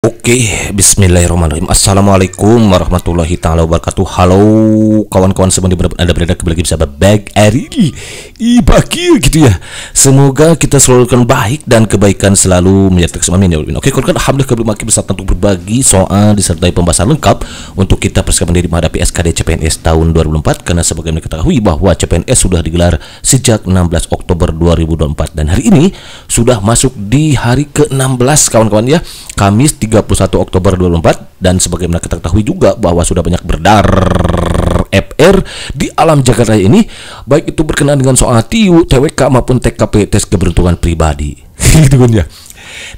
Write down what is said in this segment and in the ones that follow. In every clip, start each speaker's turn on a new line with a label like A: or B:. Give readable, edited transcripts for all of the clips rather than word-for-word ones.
A: Oke, bismillahirrahmanirrahim. Assalamualaikum warahmatullahi taala wabarakatuh. Halo kawan-kawan semua Anda berada kembali lagi bersama Bag Ari Bakir gitu ya. Semoga kita selalu akan baik dan kebaikan selalu menyertai keselamatan ya. Oke, kawan-kawan, alhamdulillah kembali lagi bersama untuk berbagi soal disertai pembahasan lengkap untuk kita persiapan diri menghadapi SKD CPNS tahun 2004, karena sebagaimana kita ketahui bahwa CPNS sudah digelar sejak 16 Oktober 2024 dan hari ini sudah masuk di hari ke-16 kawan-kawan ya. Kamis 31 Oktober 2024, dan sebagaimana kita ketahui juga bahwa sudah banyak beredar FR di alam Jakarta ini, baik itu berkenaan dengan soal TIU, TWK maupun TKP, tes keberuntungan pribadi. Gitu kan ya.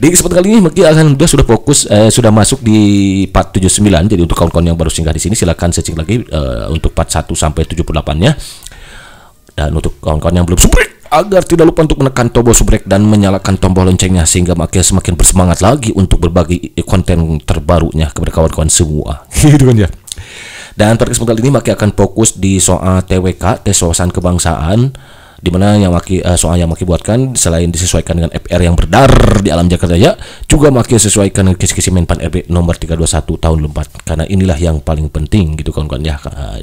A: Di kesempatan kali ini mungkin alhamdulillah sudah fokus sudah masuk di part 79. Jadi untuk kawan-kawan yang baru singgah di sini silakan searching lagi untuk part 1 sampai 78-nya. Dan untuk kawan-kawan yang belum subscribe, agar tidak lupa untuk menekan tombol subscribe dan menyalakan tombol loncengnya sehingga semakin bersemangat lagi untuk berbagi konten terbarunya kepada kawan-kawan semua. Gitu kan ya. Dan pada kesempatan kali ini Maki akan fokus di soal TWK, tes wawasan kebangsaan, di mana yang soal yang Maki buatkan selain disesuaikan dengan FR yang beredar di alam Jakarta ya, juga Maki sesuaikan dengan kisi-kisi Menpan RB nomor 321 tahun 2004. Karena inilah yang paling penting gitu kawan-kawan ya.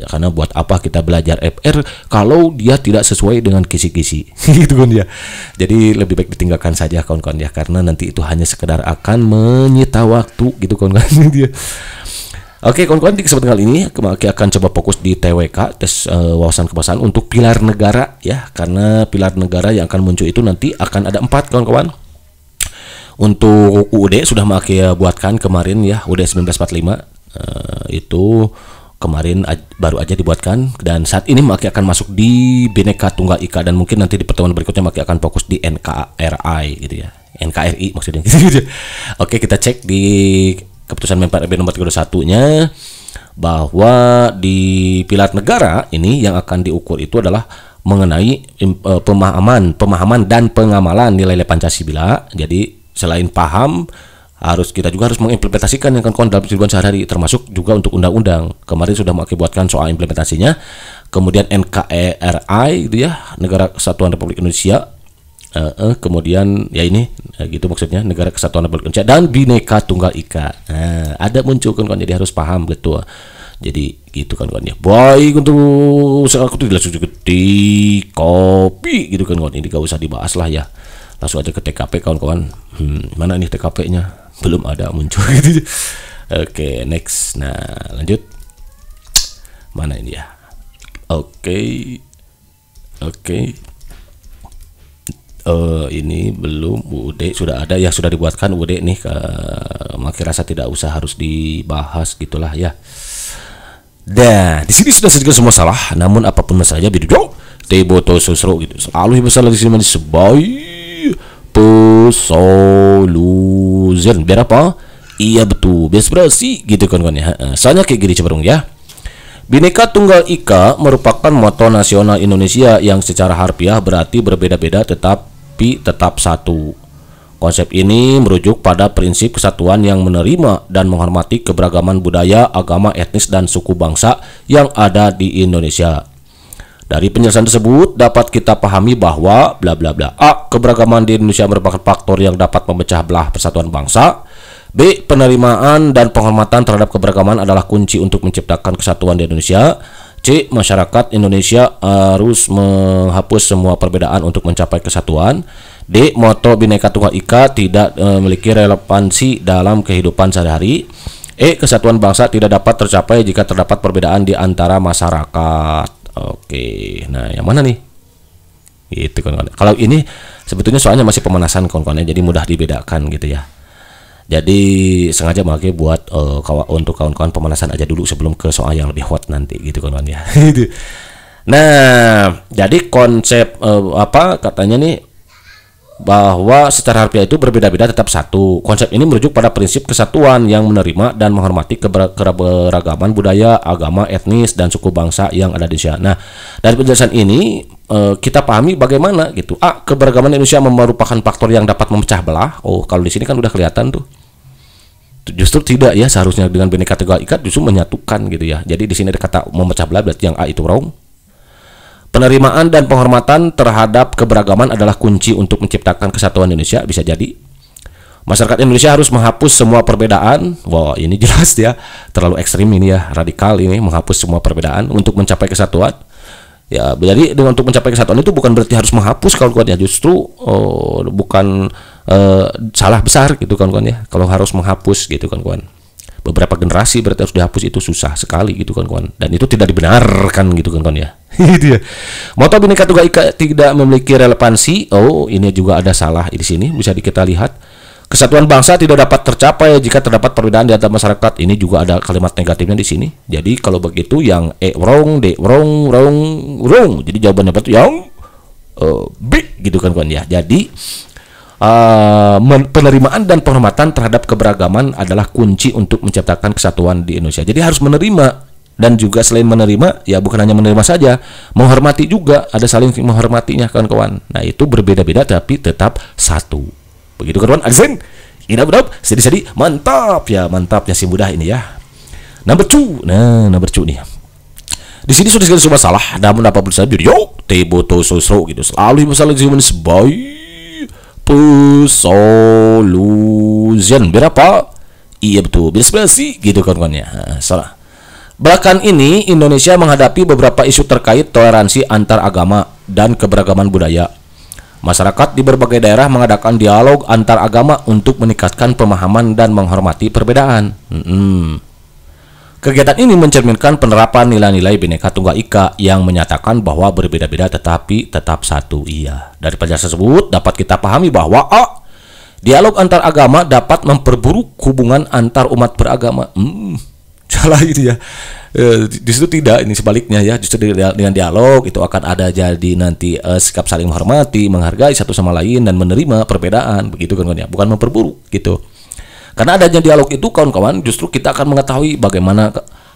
A: Karena buat apa kita belajar FR kalau dia tidak sesuai dengan kisi-kisi gitu kan ya. Jadi lebih baik ditinggalkan saja kawan-kawan ya, karena nanti itu hanya sekedar akan menyita waktu gitu kawan-kawan dia. Oke kawan-kawan, di kesempatan kali ini kita akan coba fokus di TWK, tes wawasan kebangsaan untuk pilar negara ya, karena pilar negara yang akan muncul itu nanti akan ada 4 kawan-kawan. Untuk UUD sudah Maki buatkan kemarin ya, UUD 1945 itu kemarin baru aja dibuatkan, dan saat ini Maki akan masuk di Bhinneka Tunggal Ika, dan mungkin nanti di pertemuan berikutnya Maki akan fokus di NKRI gitu ya, NKRI maksudnya gitu. Oke, kita cek di keputusan Menpan RB nomor 31-nya bahwa di pilar negara ini yang akan diukur itu adalah mengenai pemahaman dan pengamalan nilai-nilai Pancasila. Jadi selain paham, kita juga harus mengimplementasikan yang kawan-kawan dalam kehidupan sehari-hari, termasuk juga untuk undang-undang. Kemarin sudah mengakibatkan soal implementasinya. Kemudian NKRI gitu ya, Negara Kesatuan Republik Indonesia. Kemudian ya ini gitu maksudnya Negara Kesatuan Republik Indonesia, dan Bhinneka Tunggal Ika. Ada muncul kan, jadi harus paham gitu. Jadi gitu kan ya. Baik, untuk sekarang itu jelas juga di kopi gitu kan kawan. Ini gak usah dibahas lah ya. Langsung aja ke TKP kawan-kawan. Mana nih TKP-nya? Belum ada muncul gitu. Oke, next. Nah, lanjut. Mana ini ya? Oke. Ini belum. UUD sudah ada ya, sudah dibuatkan UUD nih. Maki rasa tidak usah harus dibahas gitulah ya. Dan di sini sudah sedikit semua salah. Namun apapun masalahnya video Teboto Sosro gitu. Selalu masalah di sini sebaik pesolution. Biar apa? Iya betul, bersih gitu kan ya. Soalnya kayak gini cenderung ya. Bhinneka Tunggal Ika merupakan moto nasional Indonesia yang secara harfiah berarti berbeda-beda tetapi tetap satu. Konsep ini merujuk pada prinsip kesatuan yang menerima dan menghormati keberagaman budaya, agama, etnis, dan suku bangsa yang ada di Indonesia. Dari penjelasan tersebut dapat kita pahami bahwa bla bla bla. A. Keberagaman di Indonesia merupakan faktor yang dapat memecah belah persatuan bangsa. B. Penerimaan dan penghormatan terhadap keberagaman adalah kunci untuk menciptakan kesatuan di Indonesia. C. Masyarakat Indonesia harus menghapus semua perbedaan untuk mencapai kesatuan. D. Moto Bhinneka Tunggal Ika tidak memiliki relevansi dalam kehidupan sehari-hari. E. Kesatuan bangsa tidak dapat tercapai jika terdapat perbedaan di antara masyarakat. Oke, nah yang mana nih? Gitu kan. Kalau ini sebetulnya soalnya masih pemanasan kawan-kawan, jadi mudah dibedakan gitu ya. Jadi sengaja Maki buat untuk kawan-kawan pemanasan aja dulu sebelum ke soal yang lebih hot nanti gitu kawan ya. Nah, jadi konsep apa katanya nih, bahwa secara harfiah itu berbeda-beda tetap satu. Konsep ini merujuk pada prinsip kesatuan yang menerima dan menghormati keberagaman budaya, agama, etnis, dan suku bangsa yang ada di Indonesia. Nah, dari penjelasan ini kita pahami bagaimana gitu. A. Keberagaman Indonesia merupakan faktor yang dapat memecah belah. Oh, kalau di sini kan udah kelihatan tuh. Justru tidak ya, seharusnya dengan Bhinneka Tunggal Ika justru menyatukan gitu ya. Jadi di sini ada kata memecah belah, berarti yang A itu wrong. Penerimaan dan penghormatan terhadap keberagaman adalah kunci untuk menciptakan kesatuan Indonesia, bisa jadi. Masyarakat Indonesia harus menghapus semua perbedaan. Wah, ini jelas ya, terlalu ekstrim ini ya, radikal ini, menghapus semua perbedaan untuk mencapai kesatuan. Ya, jadi dengan untuk mencapai kesatuan itu bukan berarti harus menghapus kawan-kawan ya, justru bukan salah besar gitu kawan-kawan ya, kalau harus menghapus gitu kawan-kawan. Beberapa generasi berarti harus dihapus, itu susah sekali gitu kawan-kawan, dan itu tidak dibenarkan gitu kawan-kawan ya. Itu ya. Moto Bhinneka Tunggal Ika tidak memiliki relevansi. Oh, ini juga ada salah di sini, bisa kita lihat. Kesatuan bangsa tidak dapat tercapai jika terdapat perbedaan di antara masyarakat. Ini juga ada kalimat negatifnya di sini. Jadi kalau begitu yang wrong, wrong. Jadi jawabannya itu yang B gitu kan kawan ya. Jadi penerimaan dan penghormatan terhadap keberagaman adalah kunci untuk menciptakan kesatuan di Indonesia. Jadi harus menerima, dan juga selain menerima ya bukan hanya menerima saja, menghormati juga, ada saling menghormatinya kawan-kawan. Nah, itu berbeda-beda tapi tetap satu. Begitu kawan, Adzen. Ini benar, sedih-sedih, mantap ya si mudah ini ya. Number 2. Nah, number 2 nih. Di sini sudah sekali semua salah, namun apapun saja video teboto sosro gitu. Selalu masalah zaman sebaik solution. Berapa? Iya betul, biasa sih gitu kawan-kawan ya. Salah. Belakangan ini Indonesia menghadapi beberapa isu terkait toleransi antar agama dan keberagaman budaya. Masyarakat di berbagai daerah mengadakan dialog antar agama untuk meningkatkan pemahaman dan menghormati perbedaan. Kegiatan ini mencerminkan penerapan nilai-nilai Bhinneka Tunggal Ika yang menyatakan bahwa berbeda-beda tetapi tetap satu. Iya, dari penjelasan tersebut dapat kita pahami bahwa dialog antar agama dapat memperburuk hubungan antar umat beragama. Salah itu ya. Di situ tidak, ini sebaliknya ya, justru dengan dialog itu akan ada jadi nanti sikap saling menghormati, menghargai satu sama lain dan menerima perbedaan, begitu kan ya, bukan memperburuk gitu. Karena adanya dialog itu kawan-kawan, justru kita akan mengetahui bagaimana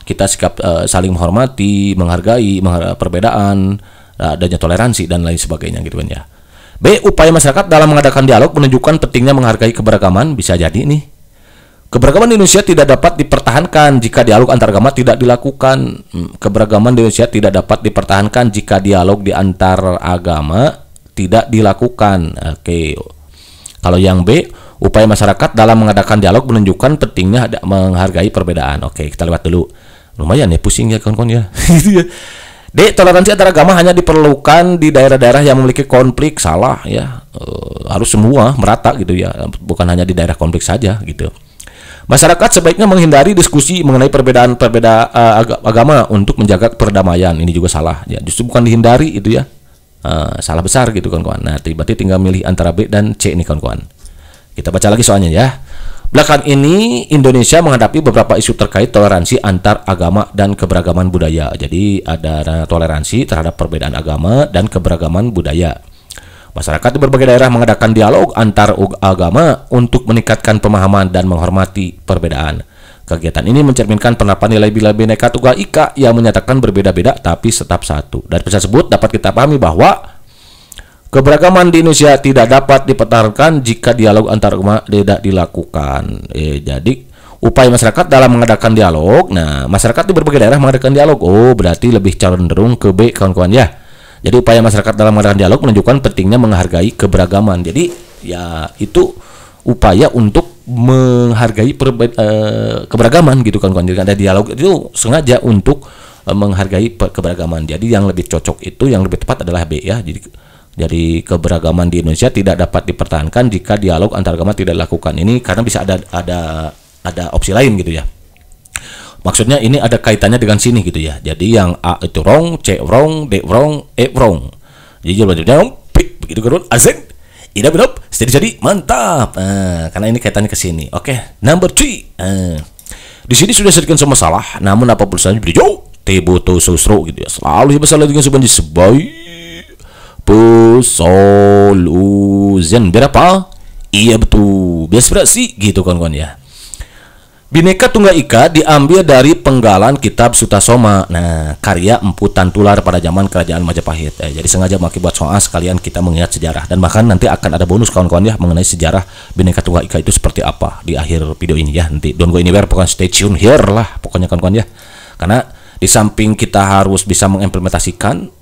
A: kita sikap saling menghormati, menghargai perbedaan, adanya toleransi dan lain sebagainya gitu kan ya. B. Upaya masyarakat dalam mengadakan dialog menunjukkan pentingnya menghargai keberagaman. Bisa jadi nih, keberagaman di Indonesia tidak dapat dipertahankan jika dialog antar agama tidak dilakukan. Keberagaman di Indonesia tidak dapat dipertahankan jika dialog di antar agama tidak dilakukan. Oke. Kalau yang B, upaya masyarakat dalam mengadakan dialog menunjukkan pentingnya menghargai perbedaan. Oke, kita lewat dulu. Lumayan ya, pusing ya kawan-kawan ya. D. Toleransi antar agama hanya diperlukan di daerah-daerah yang memiliki konflik. Salah ya. Harus semua merata gitu ya, bukan hanya di daerah konflik saja gitu. Masyarakat sebaiknya menghindari diskusi mengenai perbedaan agama untuk menjaga perdamaian. Ini juga salah ya, justru bukan dihindari itu ya, salah besar gitu kawan-kawan. Nah, berarti tinggal milih antara B dan C ini kawan-kawan. Kita baca lagi soalnya ya. Belakangan ini Indonesia menghadapi beberapa isu terkait toleransi antar agama dan keberagaman budaya. Jadi ada toleransi terhadap perbedaan agama dan keberagaman budaya. Masyarakat di berbagai daerah mengadakan dialog antar agama untuk meningkatkan pemahaman dan menghormati perbedaan. Kegiatan ini mencerminkan penerapan nilai-nilai Bhinneka Tunggal Ika yang menyatakan berbeda-beda tapi tetap satu. Dari pesan tersebut dapat kita pahami bahwa keberagaman di Indonesia tidak dapat dipertahankan jika dialog antar agama tidak dilakukan. Jadi upaya masyarakat dalam mengadakan dialog. Nah, masyarakat di berbagai daerah mengadakan dialog. Oh, berarti lebih cenderung ke B kawan-kawan ya. Jadi upaya masyarakat dalam mengadakan dialog menunjukkan pentingnya menghargai keberagaman. Jadi ya itu upaya untuk menghargai keberagaman gitu kan. Jadi ada dialog itu sengaja untuk menghargai keberagaman. Jadi yang lebih cocok itu, yang lebih tepat adalah B ya. Jadi keberagaman di Indonesia tidak dapat dipertahankan jika dialog antar agama tidak dilakukan. Ini karena bisa ada opsi lain gitu ya. Maksudnya ini ada kaitannya dengan sini gitu ya. Jadi yang A itu wrong, C wrong, D wrong, E wrong. Jadi jawabannya wrong, begitu kan? Azan. Ini benar. Jadi mantap. Karena ini kaitannya ke sini. Oke, number 3. Di sini sudah sedikit semua salah. Namun apapun saja video teboto sosro gitu ya. Selalu masalah dengan sebaik solution. Berapa? Iya betul. Biasa sih gitu kawan-kawan ya. Bhinneka Tunggal Ika diambil dari penggalan kitab Sutasoma. Nah, karya Empu Tantular pada zaman kerajaan Majapahit. Jadi sengaja maki buat soal sekalian kita mengingat sejarah, dan bahkan nanti akan ada bonus kawan-kawan ya mengenai sejarah Bhinneka Tunggal Ika itu seperti apa di akhir video ini ya. Nanti don't go anywhere, pokoknya stay tune here lah pokoknya kawan-kawan ya. Karena di samping kita harus bisa mengimplementasikan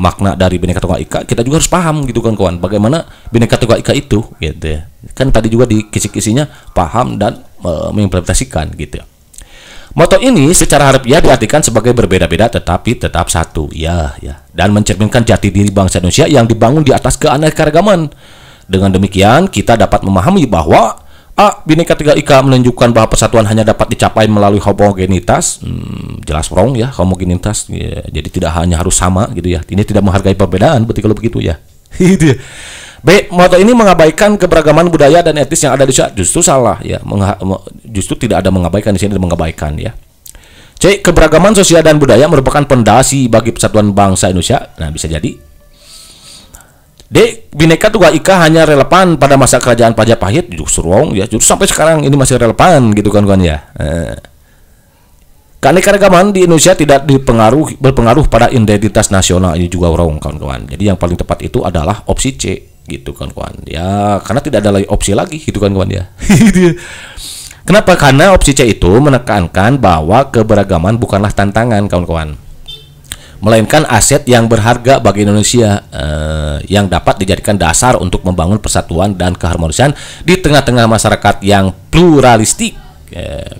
A: makna dari Bhinneka Tunggal Ika, kita juga harus paham gitu kan kawan, bagaimana Bhinneka Tunggal Ika itu gitu ya. Kan tadi juga di kisi-kisinya paham dan mengimplementasikan gitu ya. Moto ini secara harfiah diartikan sebagai berbeda-beda tetapi tetap satu, ya, dan mencerminkan jati diri bangsa Indonesia yang dibangun di atas keanekaragaman. Dengan demikian, kita dapat memahami bahwa Bhinneka Tunggal Ika menunjukkan bahwa persatuan hanya dapat dicapai melalui homogenitas, jelas wrong ya, homogenitas, ya, jadi tidak hanya harus sama gitu ya. Ini tidak menghargai perbedaan, berarti kalau begitu ya. B. Moto ini mengabaikan keberagaman budaya dan etnis yang ada di Indonesia. Justru salah ya, justru tidak ada mengabaikan di sini, ada mengabaikan ya. C. Keberagaman sosial dan budaya merupakan pondasi bagi persatuan bangsa Indonesia. Nah, bisa jadi. D. Bhinneka Tunggal Ika hanya relevan pada masa kerajaan Majapahit. Justru wrong ya, justru sampai sekarang ini masih relevan gitu kan kawan ya. Keanekaragaman di Indonesia tidak berpengaruh pada identitas nasional, ini juga wrong kawan-kawan. Jadi yang paling tepat itu adalah opsi C gitu kan kawan ya, karena tidak ada lagi opsi lagi gitu kan kawan ya. Kenapa? Karena opsi C itu menekankan bahwa keberagaman bukanlah tantangan kawan-kawan, melainkan aset yang berharga bagi Indonesia, yang dapat dijadikan dasar untuk membangun persatuan dan keharmonisan di tengah-tengah masyarakat yang pluralistik.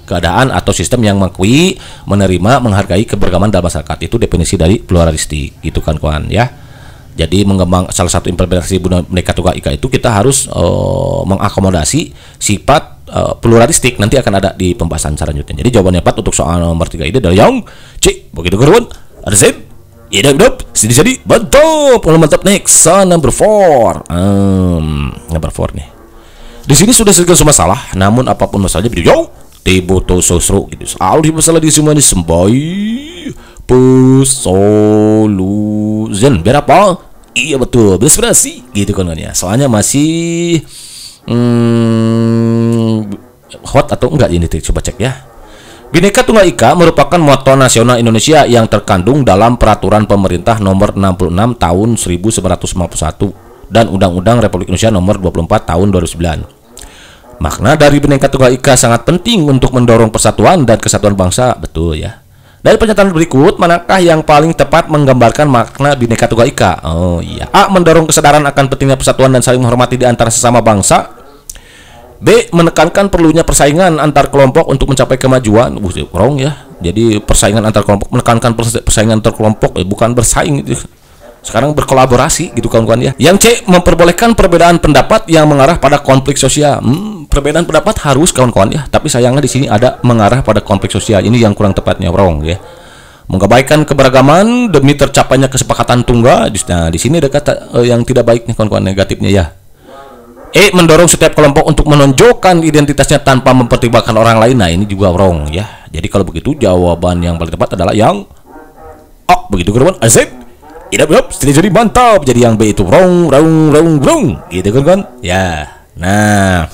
A: Keadaan atau sistem yang mengakui, menerima, menghargai keberagaman dalam masyarakat, itu definisi dari pluralistik gitu kan kawan ya. Jadi mengembang salah satu implementasi Bhinneka Tunggal Ika itu kita harus mengakomodasi sifat pluralistik. Nanti akan ada di pembahasan selanjutnya. Jadi jawabannya 4 untuk soal nomor 3 ini adalah yang C. Begitu kawan, ada Z. Hidup jadi mantap. Mantap. Next number 4. Number 4 nih. Di sini sudah segala masalah, namun apapun masalahnya video Tiboto sosro gitu. Selalu masalah di semua ini sembai solution. Berapa? Iya betul, berinspirasi gitu kan ya. Soalnya masih hot atau enggak ini, coba cek ya. Bhinneka Tunggal Ika merupakan moto nasional Indonesia yang terkandung dalam Peraturan Pemerintah Nomor 66 Tahun 1951 dan Undang-Undang Republik Indonesia Nomor 24 Tahun 2009. Makna dari Bhinneka Tunggal Ika sangat penting untuk mendorong persatuan dan kesatuan bangsa, betul ya. Dari pernyataan berikut, manakah yang paling tepat menggambarkan makna Bhinneka Tunggal Ika? Oh iya. A. Mendorong kesadaran akan pentingnya persatuan dan saling menghormati di antara sesama bangsa. B. Menekankan perlunya persaingan antar kelompok untuk mencapai kemajuan. Wrong ya. Jadi persaingan antar kelompok, menekankan persaingan antar kelompok, bukan bersaing gitu. Sekarang berkolaborasi gitu kawan-kawan ya. Yang C. Memperbolehkan perbedaan pendapat yang mengarah pada konflik sosial. Perbedaan pendapat harus kawan-kawan ya, tapi sayangnya di sini ada mengarah pada konflik sosial. Ini yang kurang tepatnya, wrong ya. Mengabaikan keberagaman demi tercapainya kesepakatan tunggal. Nah, di sini ada kata yang tidak baiknya kawan-kawan, negatifnya ya. E. Mendorong setiap kelompok untuk menonjolkan identitasnya tanpa mempertimbangkan orang lain. Nah, ini juga wrong ya. Jadi kalau begitu jawaban yang paling tepat adalah yang A. Begitu kawan-kawan. Asik. Hidup jadi mantap. Jadi yang B itu wrong gitu kan ya. Nah,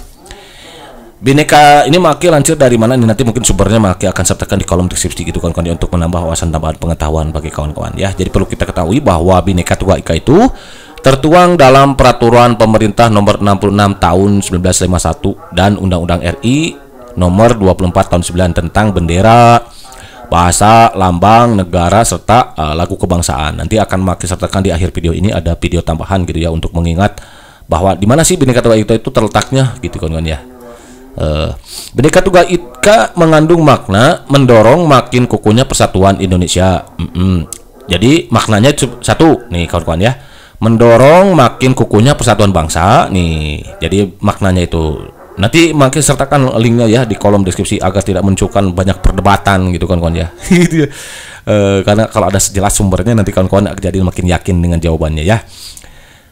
A: Bhinneka ini maki lansir dari mana ini, nanti mungkin sumbernya maki akan sertakan di kolom deskripsi gitu kan untuk menambah wawasan tambahan pengetahuan bagi kawan-kawan ya. Jadi perlu kita ketahui bahwa Bhinneka Tunggal Ika itu tertuang dalam Peraturan Pemerintah Nomor 66 Tahun 1951 dan Undang-Undang RI Nomor 24 Tahun 9 tentang bendera, bahasa, lambang negara serta lagu kebangsaan. Nanti akan maki sertakan di akhir video ini, ada video tambahan gitu ya untuk mengingat bahwa di mana sih Bhinneka Tunggal Ika itu terletaknya gitu kan ya. Bhinneka Tunggal Ika mengandung makna mendorong makin kukuhnya persatuan Indonesia. Jadi maknanya satu nih kawan-kawan ya, mendorong makin kukuhnya persatuan bangsa nih. Jadi maknanya itu nanti makin sertakan linknya ya di kolom deskripsi agar tidak munculkan banyak perdebatan gitu kawan-kawan ya. Karena kalau ada jelas sumbernya nanti kawan-kawan jadi makin yakin dengan jawabannya ya.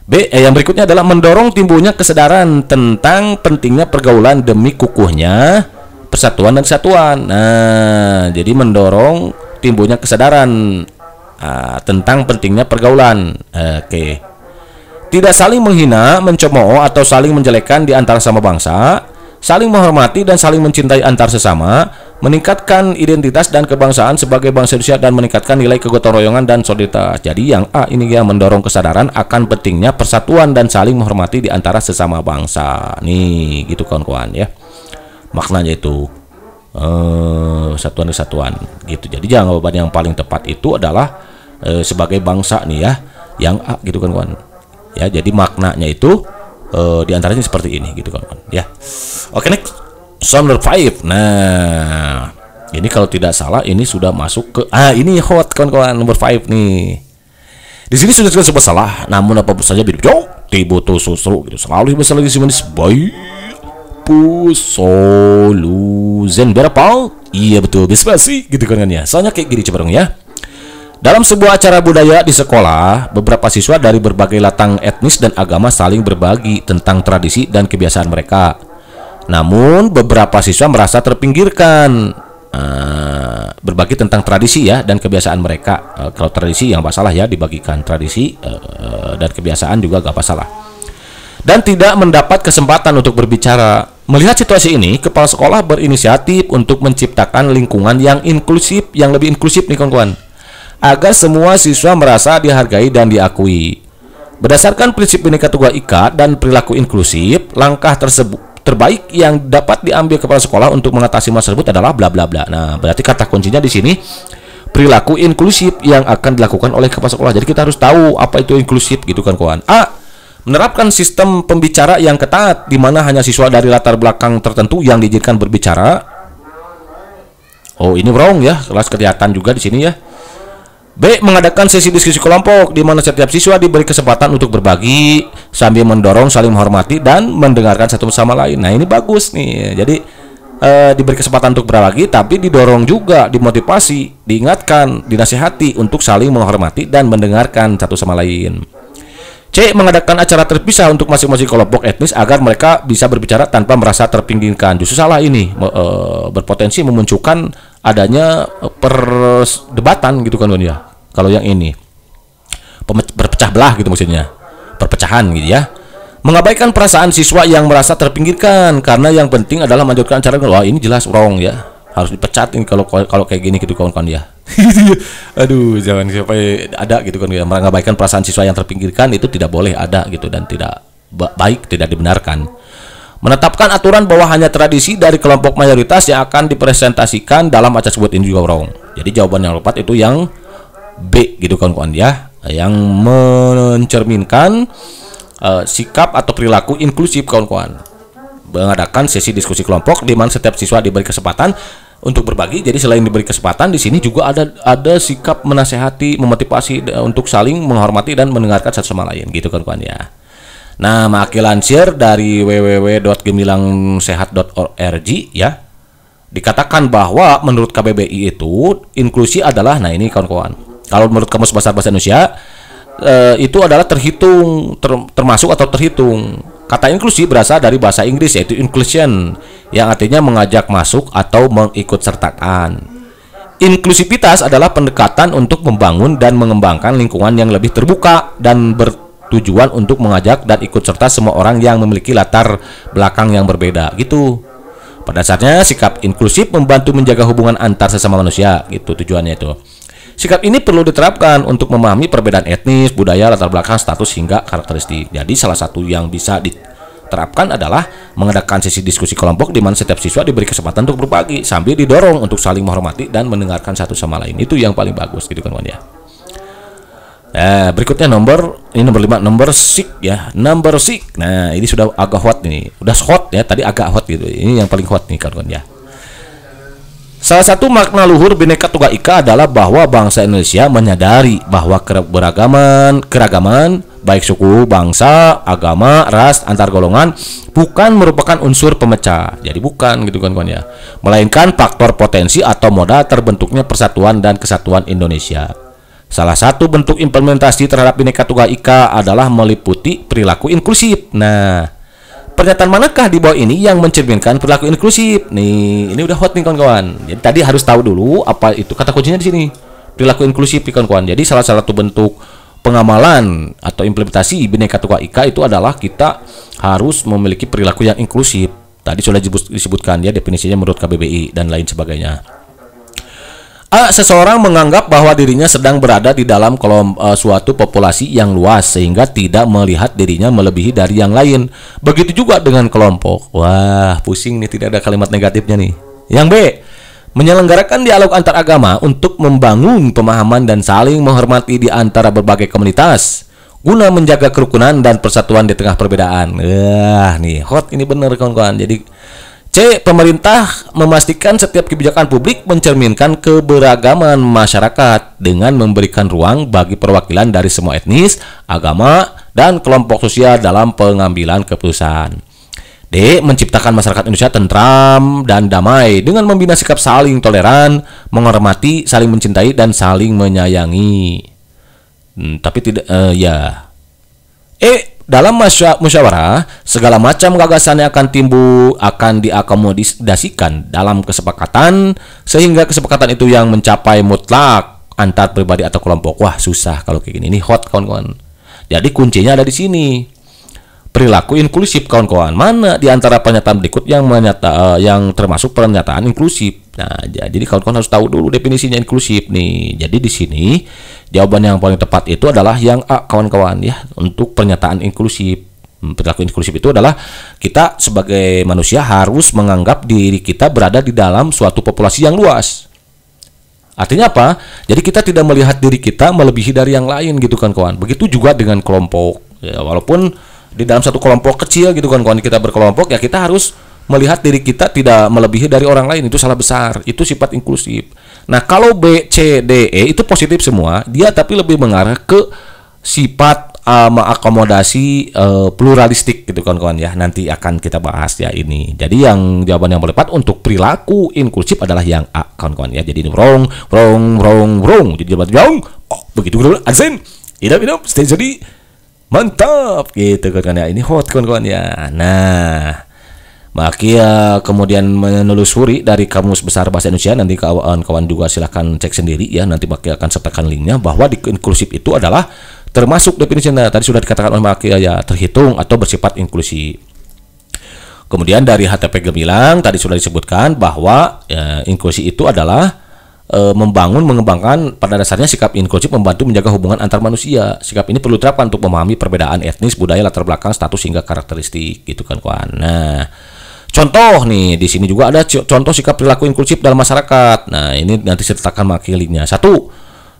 A: B. Yang berikutnya adalah mendorong timbulnya kesadaran tentang pentingnya pergaulan demi kukuhnya persatuan dan kesatuan. Nah, jadi mendorong timbulnya kesadaran tentang pentingnya pergaulan. Oke. Tidak saling menghina, mencemooh atau saling menjelekkan di antara sama bangsa, saling menghormati dan saling mencintai antar sesama, meningkatkan identitas dan kebangsaan sebagai bangsa Indonesia dan meningkatkan nilai kegotong royongan dan solidaritas. Jadi yang A ini ya, mendorong kesadaran akan pentingnya persatuan dan saling menghormati di antara sesama bangsa. Nih, gitu kawan-kawan ya. Maknanya itu persatuan kesatuan gitu. Jadi jawaban yang paling tepat itu adalah sebagai bangsa nih ya, yang A gitu kan kawan. Ya, jadi maknanya itu diantaranya seperti ini gitu kawan ya. Oke, next sound number 5. Nah, ini kalau tidak salah ini sudah masuk ke ini hot kawan-kawan, nomor 5 nih. Di sini sudah sebuah salah, namun apa saja video tibutu susu gitu. Selalu bisa lagi simanis baik soluzen berapa? Iya betul, bisa sih gitu kan ya. Soalnya kayak gini coba dong ya. Dalam sebuah acara budaya di sekolah, beberapa siswa dari berbagai latar etnis dan agama saling berbagi tentang tradisi dan kebiasaan mereka. Namun beberapa siswa merasa terpinggirkan. Berbagi tentang tradisi ya dan kebiasaan mereka. Kalau tradisi yang masalah ya, dibagikan tradisi dan kebiasaan juga gak masalah. Dan tidak mendapat kesempatan untuk berbicara. Melihat situasi ini, kepala sekolah berinisiatif untuk menciptakan lingkungan yang inklusif, yang lebih inklusif nih kawan-kawan, agar semua siswa merasa dihargai dan diakui. Berdasarkan prinsip Bhinneka Tunggal Ika dan perilaku inklusif, langkah tersebut terbaik yang dapat diambil kepala sekolah untuk mengatasi masalah tersebut adalah bla bla bla. Nah, berarti kata kuncinya di sini perilaku inklusif yang akan dilakukan oleh kepala sekolah. Jadi kita harus tahu apa itu inklusif gitu kan kawan. A. Menerapkan sistem pembicara yang ketat di mana hanya siswa dari latar belakang tertentu yang diizinkan berbicara. Oh, ini wrong ya. Kelas kelihatan juga di sini ya. B. Mengadakan sesi diskusi kelompok di mana setiap siswa diberi kesempatan untuk berbagi sambil mendorong saling menghormati dan mendengarkan satu sama lain. Nah, ini bagus nih. Jadi diberi kesempatan untuk berbagi tapi didorong juga, dimotivasi, diingatkan, dinasihati untuk saling menghormati dan mendengarkan satu sama lain. C. Mengadakan acara terpisah untuk masing-masing kelompok etnis agar mereka bisa berbicara tanpa merasa terpinggirkan. Justru salah ini, berpotensi memunculkan adanya perdebatan gitu kan ya. Kalau yang ini berpecah belah gitu maksudnya, perpecahan gitu ya. Mengabaikan perasaan siswa yang merasa terpinggirkan karena yang penting adalah melanjutkan acara. Wah, ini jelas wrong ya, harus dipecat ini kalau kayak gini gitu kawan-kawan ya. Aduh, jangan sampai ada gitu kan ya, mengabaikan perasaan siswa yang terpinggirkan itu tidak boleh ada gitu dan tidak baik, tidak dibenarkan. Menetapkan aturan bahwa hanya tradisi dari kelompok mayoritas yang akan dipresentasikan dalam acara tersebut ini juga wrong. Jadi jawaban yang tepat itu yang B gitu kawan-kawan ya, yang mencerminkan sikap atau perilaku inklusif kawan-kawan. Mengadakan sesi diskusi kelompok di mana setiap siswa diberi kesempatan untuk berbagi. Jadi selain diberi kesempatan, di sini juga ada sikap menasehati, memotivasi untuk saling menghormati dan mendengarkan satu sama lain gitu kawan-kawan ya. Nah, Maki lansir dari www.gemilangsehat.org ya, dikatakan bahwa menurut KBBI itu inklusi adalah, nah ini kawan-kawan, kalau menurut Kamus Besar Bahasa Indonesia itu adalah termasuk atau terhitung. Kata inklusi berasal dari bahasa Inggris yaitu inclusion, yang artinya mengajak masuk atau mengikutsertakan. Inklusivitas adalah pendekatan untuk membangun dan mengembangkan lingkungan yang lebih terbuka dan bertujuan untuk mengajak dan ikut serta semua orang yang memiliki latar belakang yang berbeda gitu. Pada dasarnya sikap inklusif membantu menjaga hubungan antar sesama manusia gitu tujuannya itu. Sikap ini perlu diterapkan untuk memahami perbedaan etnis, budaya, latar belakang, status hingga karakteristik. Jadi salah satu yang bisa diterapkan adalah mengadakan sesi diskusi kelompok di mana setiap siswa diberi kesempatan untuk berbagi sambil didorong untuk saling menghormati dan mendengarkan satu sama lain. Itu yang paling bagus gitu kan ya. Berikutnya nomor 5, nomor 6 ya, number 6. Nah, ini sudah agak hot nih. Udah hot ya, tadi agak hot gitu. Ini yang paling hot nih kawan-kawan ya. Salah satu makna luhur Bhinneka Tunggal Ika adalah bahwa bangsa Indonesia menyadari bahwa keragaman baik suku, bangsa, agama, ras, antar golongan bukan merupakan unsur pemecah. Jadi bukan gitu kan ya. Melainkan faktor potensi atau modal terbentuknya persatuan dan kesatuan Indonesia. Salah satu bentuk implementasi terhadap Bhinneka Tunggal Ika adalah meliputi perilaku inklusif. Nah, pernyataan manakah di bawah ini yang mencerminkan perilaku inklusif? Nih, ini udah hot nih kawan-kawan. Jadi tadi harus tahu dulu apa itu kata kuncinya di sini. Perilaku inklusif kawan-kawan. Jadi salah satu bentuk pengamalan atau implementasi Bhinneka Tunggal Ika itu adalah kita harus memiliki perilaku yang inklusif. Tadi sudah disebutkan ya definisinya menurut KBBI dan lain sebagainya. A. Seseorang menganggap bahwa dirinya sedang berada di dalam suatu populasi yang luas sehingga tidak melihat dirinya melebihi dari yang lain. Begitu juga dengan kelompok. Wah, pusing nih, tidak ada kalimat negatifnya nih. Yang B. menyelenggarakan dialog antar agama untuk membangun pemahaman dan saling menghormati di antara berbagai komunitas guna menjaga kerukunan dan persatuan di tengah perbedaan. Nih hot ini bener kawan-kawan. Jadi C. Pemerintah memastikan setiap kebijakan publik mencerminkan keberagaman masyarakat dengan memberikan ruang bagi perwakilan dari semua etnis, agama, dan kelompok sosial dalam pengambilan keputusan. D. Menciptakan masyarakat Indonesia tentram dan damai dengan membina sikap saling toleran, menghormati, saling mencintai, dan saling menyayangi. Tapi tidak, ya. Dalam musyawarah, segala macam gagasan yang akan timbul akan diakomodasikan dalam kesepakatan, sehingga kesepakatan itu yang mencapai mutlak antar pribadi atau kelompok. Wah, susah kalau kayak gini. Ini hot, kawan-kawan. Jadi kuncinya ada di sini. Perilaku inklusif, kawan-kawan. Mana di antara pernyataan berikut yang termasuk pernyataan inklusif? Nah, jadi kawan-kawan harus tahu dulu definisinya inklusif nih. Jadi di sini jawaban yang paling tepat itu adalah yang A, kawan-kawan ya, untuk pernyataan inklusif. Perilaku inklusif itu adalah kita sebagai manusia harus menganggap diri kita berada di dalam suatu populasi yang luas. Artinya apa? Jadi kita tidak melihat diri kita melebihi dari yang lain gitu kan, kawan. Begitu juga dengan kelompok. Ya, walaupun di dalam satu kelompok kecil gitu kan, kawan, kita berkelompok, ya kita harus melihat diri kita tidak melebihi dari orang lain. Itu salah besar. Itu sifat inklusif. Nah, kalau B, C, D, E itu positif semua, dia tapi lebih mengarah ke sifat mengakomodasi pluralistik gitu kawan-kawan ya. Nanti akan kita bahas ya ini. Jadi yang jawaban yang paling tepat untuk perilaku inklusif adalah yang A, kawan-kawan ya. Jadi ini wrong. Jadi jawaban wrong. Oh, begitu dulu. Aksen. Idam, stay jadi. Mantap gitu kan ya. Ini hot kawan-kawan ya. Nah, Maki kemudian menelusuri dari Kamus Besar Bahasa Indonesia. Nanti kawan-kawan juga silahkan cek sendiri ya. Nanti Maki akan sertakan linknya, bahwa di inklusif itu adalah termasuk definisinya tadi sudah dikatakan oleh Maki ya, terhitung atau bersifat inklusi. Kemudian dari HTP Gemilang tadi sudah disebutkan bahwa inklusi itu adalah mengembangkan pada dasarnya sikap inklusif membantu menjaga hubungan antar manusia. Sikap ini perlu diterapkan untuk memahami perbedaan etnis, budaya, latar belakang, status hingga karakteristik gitu kan, kawan. Nah, contoh nih di sini juga ada contoh sikap perilaku inklusif dalam masyarakat. Nah, ini nanti sertakan makilinya. 1.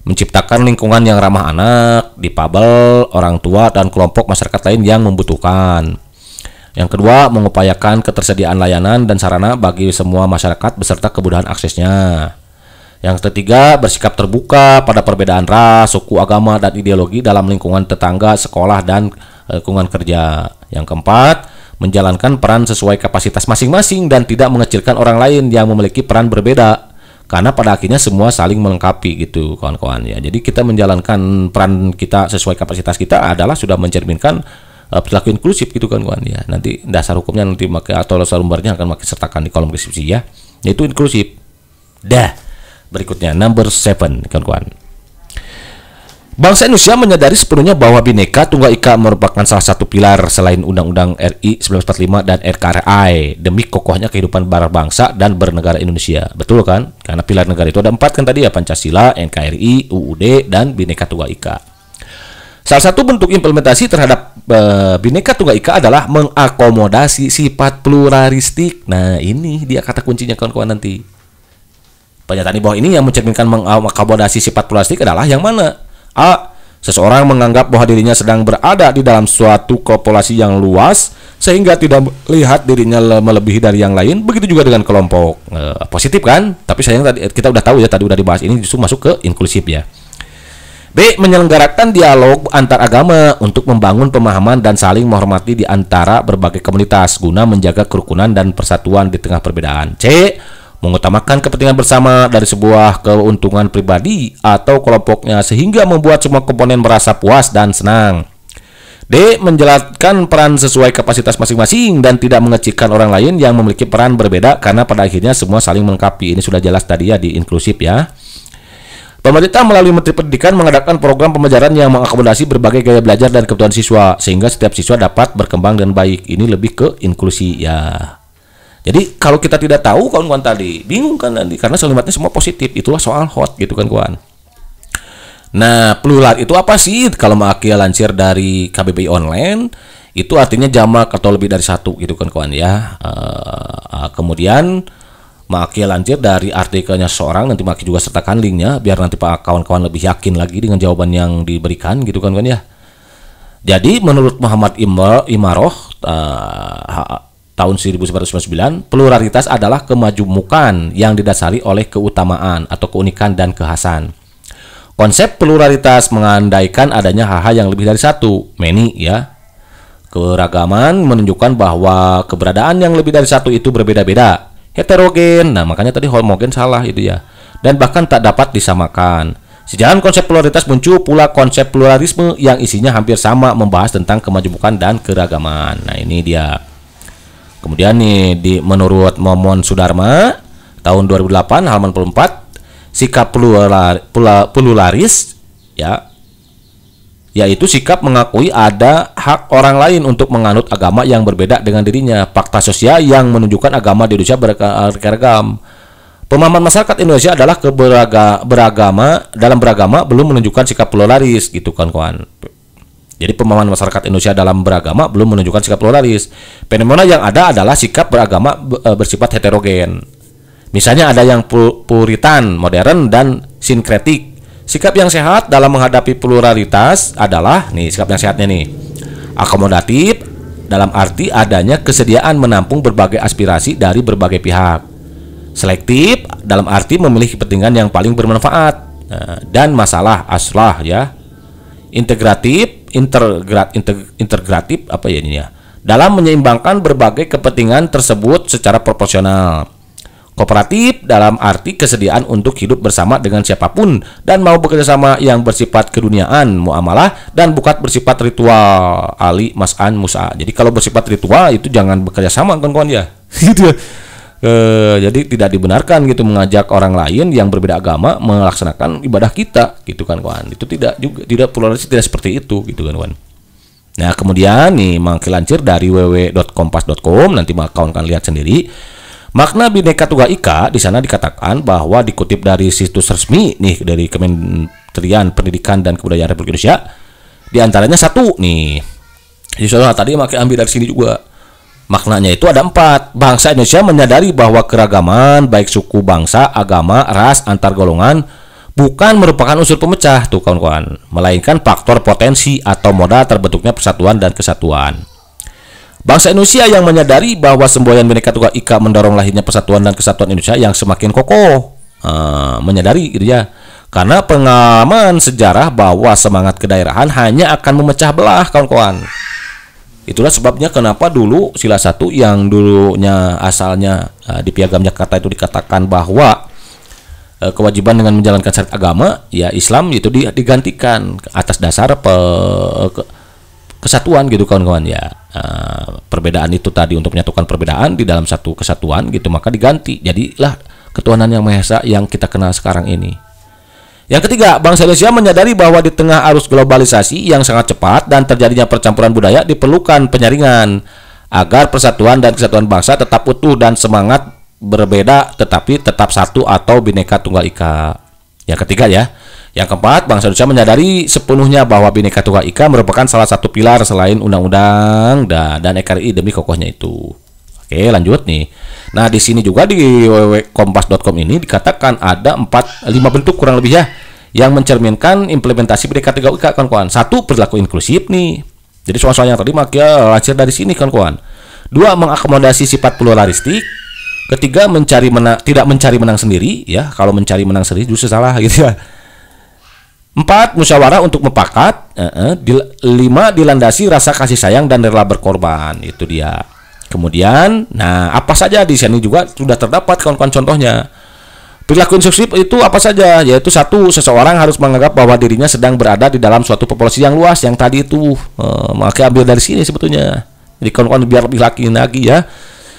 A: Menciptakan lingkungan yang ramah anak, difabel, orang tua, dan kelompok masyarakat lain yang membutuhkan. Yang kedua, mengupayakan ketersediaan layanan dan sarana bagi semua masyarakat beserta kemudahan aksesnya. Yang ketiga, bersikap terbuka pada perbedaan ras, suku, agama, dan ideologi dalam lingkungan tetangga, sekolah, dan lingkungan kerja. Yang keempat, menjalankan peran sesuai kapasitas masing-masing dan tidak mengecilkan orang lain yang memiliki peran berbeda. Karena pada akhirnya semua saling melengkapi gitu, kawan-kawan ya. Jadi kita menjalankan peran kita sesuai kapasitas kita adalah sudah mencerminkan perilaku inklusif gitu kan, kawan ya. Nanti dasar hukumnya nanti atau dasar sumbernya akan sertakan di kolom deskripsi ya. Yaitu inklusif. Berikutnya number 7, kawan-kawan. Bangsa Indonesia menyadari sepenuhnya bahwa Bhinneka Tunggal Ika merupakan salah satu pilar selain Undang-Undang RI 1945 dan NKRI demi kokohnya kehidupan berbangsa dan bernegara Indonesia. Betul kan? Karena pilar negara itu ada 4 kan tadi ya, Pancasila, NKRI, UUD, dan Bhinneka Tunggal Ika. Salah satu bentuk implementasi terhadap Bhinneka Tunggal Ika adalah mengakomodasi sifat pluralistik. Nah, ini dia kata kuncinya kawan-kawan nanti. Pernyataan di bawah ini yang mencerminkan mengakomodasi sifat pluralistik adalah yang mana? A. Seseorang menganggap bahwa dirinya sedang berada di dalam suatu populasi yang luas sehingga tidak melihat dirinya melebihi dari yang lain. Begitu juga dengan kelompok. Positif kan? Tapi sayang tadi kita udah tahu ya, tadi udah dibahas, ini justru masuk ke inklusif ya. B. Menyelenggarakan dialog antar agama untuk membangun pemahaman dan saling menghormati di antara berbagai komunitas guna menjaga kerukunan dan persatuan di tengah perbedaan. C. Mengutamakan kepentingan bersama dari sebuah keuntungan pribadi atau kelompoknya sehingga membuat semua komponen merasa puas dan senang. D. Menjalankan peran sesuai kapasitas masing-masing dan tidak mengecilkan orang lain yang memiliki peran berbeda karena pada akhirnya semua saling melengkapi. Ini sudah jelas tadi ya di inklusif ya. Pemerintah melalui Menteri Pendidikan mengadakan program pembelajaran yang mengakomodasi berbagai gaya belajar dan kebutuhan siswa sehingga setiap siswa dapat berkembang dengan baik. Ini lebih ke inklusi ya. Jadi kalau kita tidak tahu kawan-kawan tadi, bingung kan nanti karena kalimatnya semua positif. Itulah soal hot gitu kan kawan. Nah, plural itu apa sih? Kalau Maki lansir dari KBBI Online, itu artinya jamak atau lebih dari satu gitu kan kawan ya. Kemudian Maki lansir dari artikelnya seseorang, nanti Maki juga sertakan linknya biar nanti Pak kawan-kawan lebih yakin lagi dengan jawaban yang diberikan gitu kan ya. Jadi menurut Muhammad Imaroh tahun 1999, pluralitas adalah kemajemukan yang didasari oleh keutamaan atau keunikan dan kekhasan. Konsep pluralitas mengandaikan adanya hal-hal yang lebih dari satu, many ya. Keragaman menunjukkan bahwa keberadaan yang lebih dari satu itu berbeda-beda. Heterogen, nah makanya tadi homogen salah itu ya, dan bahkan tak dapat disamakan. Sejalan konsep pluralitas muncul pula konsep pluralisme yang isinya hampir sama, membahas tentang kemajemukan dan keragaman. Nah ini dia. Kemudian nih menurut Momon Sudarma tahun 2008 halaman 44, sikap pluralis ya, yaitu sikap mengakui ada hak orang lain untuk menganut agama yang berbeda dengan dirinya. Fakta sosial yang menunjukkan agama di Indonesia beragam. Pemahaman masyarakat Indonesia adalah dalam beragama belum menunjukkan sikap pluralis gitu kan kawan. Jadi pemahaman masyarakat Indonesia dalam beragama belum menunjukkan sikap pluralis. Fenomena yang ada adalah sikap beragama bersifat heterogen. Misalnya ada yang puritan, modern, dan sinkretik. Sikap yang sehat dalam menghadapi pluralitas adalah, nih sikap yang sehatnya nih, akomodatif dalam arti adanya kesediaan menampung berbagai aspirasi dari berbagai pihak. Selektif dalam arti memilih kepentingan yang paling bermanfaat dan masalah aslah ya. Integratif apa ya ini ya, dalam menyeimbangkan berbagai kepentingan tersebut secara proporsional. Kooperatif dalam arti kesediaan untuk hidup bersama dengan siapapun dan mau bekerja sama yang bersifat keduniaan, muamalah, dan bukan bersifat ritual. Ali Mas'an Musa. Jadi kalau bersifat ritual itu jangan bekerja sama kawan-kawan ya. Gitu ya. Jadi tidak dibenarkan gitu mengajak orang lain yang berbeda agama melaksanakan ibadah kita gitu kan kawan. Itu tidak pluralis, tidak seperti itu gitu kan kawan. Nah kemudian nih mangkilancir dari www.kompas.com, nanti kawan-kawan lihat sendiri. Makna Bhinneka Tunggal Ika di sana dikatakan bahwa dikutip dari situs resmi nih dari Kementerian Pendidikan dan Kebudayaan Republik Indonesia, di antaranya satu nih. Jadi saudara tadi makin ambil dari sini juga. Maknanya itu ada 4. Bangsa Indonesia menyadari bahwa keragaman baik suku, bangsa, agama, ras, antar golongan bukan merupakan unsur pemecah tuh kawan-kawan, melainkan faktor potensi atau modal terbentuknya persatuan dan kesatuan. Bangsa Indonesia yang menyadari bahwa semboyan Bhinneka Tunggal Ika mendorong lahirnya persatuan dan kesatuan Indonesia yang semakin kokoh. Menyadari gitu ya. Karena pengalaman sejarah bahwa semangat kedaerahan hanya akan memecah belah kawan-kawan. Itulah sebabnya kenapa dulu sila 1 yang dulunya asalnya di Piagam Jakarta itu dikatakan bahwa kewajiban dengan menjalankan syariat agama ya Islam itu digantikan atas dasar kesatuan gitu kawan-kawan ya. Perbedaan itu tadi untuk menyatukan perbedaan di dalam satu kesatuan gitu, maka diganti jadilah ketuhanan yang Maha Esa yang kita kenal sekarang ini. Yang ketiga, bangsa Indonesia menyadari bahwa di tengah arus globalisasi yang sangat cepat dan terjadinya percampuran budaya diperlukan penyaringan agar persatuan dan kesatuan bangsa tetap utuh dan semangat berbeda tetapi tetap satu atau Bhinneka Tunggal Ika. Yang ketiga ya. Yang keempat, bangsa Indonesia menyadari sepenuhnya bahwa Bhinneka Tunggal Ika merupakan salah satu pilar selain undang-undang dan NKRI demi kokohnya itu. Oke, lanjut nih. Nah, di sini juga di www.kompas.com ini dikatakan ada 5 bentuk kurang lebih ya yang mencerminkan implementasi Bhinneka Tunggal Ika kawan-kawan. 1, perilaku inklusif nih. Jadi soal-soal yang tadi makanya lansir dari sini kawan-kawan. 2, mengakomodasi sifat pluralistik. 3, tidak mencari menang sendiri ya. Kalau mencari menang sendiri justru salah gitu ya. 4, musyawarah untuk mufakat. 5, dilandasi rasa kasih sayang dan rela berkorban. Itu dia. Kemudian, nah apa saja di sini juga sudah terdapat kawan-kawan contohnya. Perilaku inklusif itu apa saja? Yaitu 1, seseorang harus menganggap bahwa dirinya sedang berada di dalam suatu populasi yang luas yang tadi itu. Maka ambil dari sini sebetulnya. Jadi kawan-kawan biar lebih lagi ya.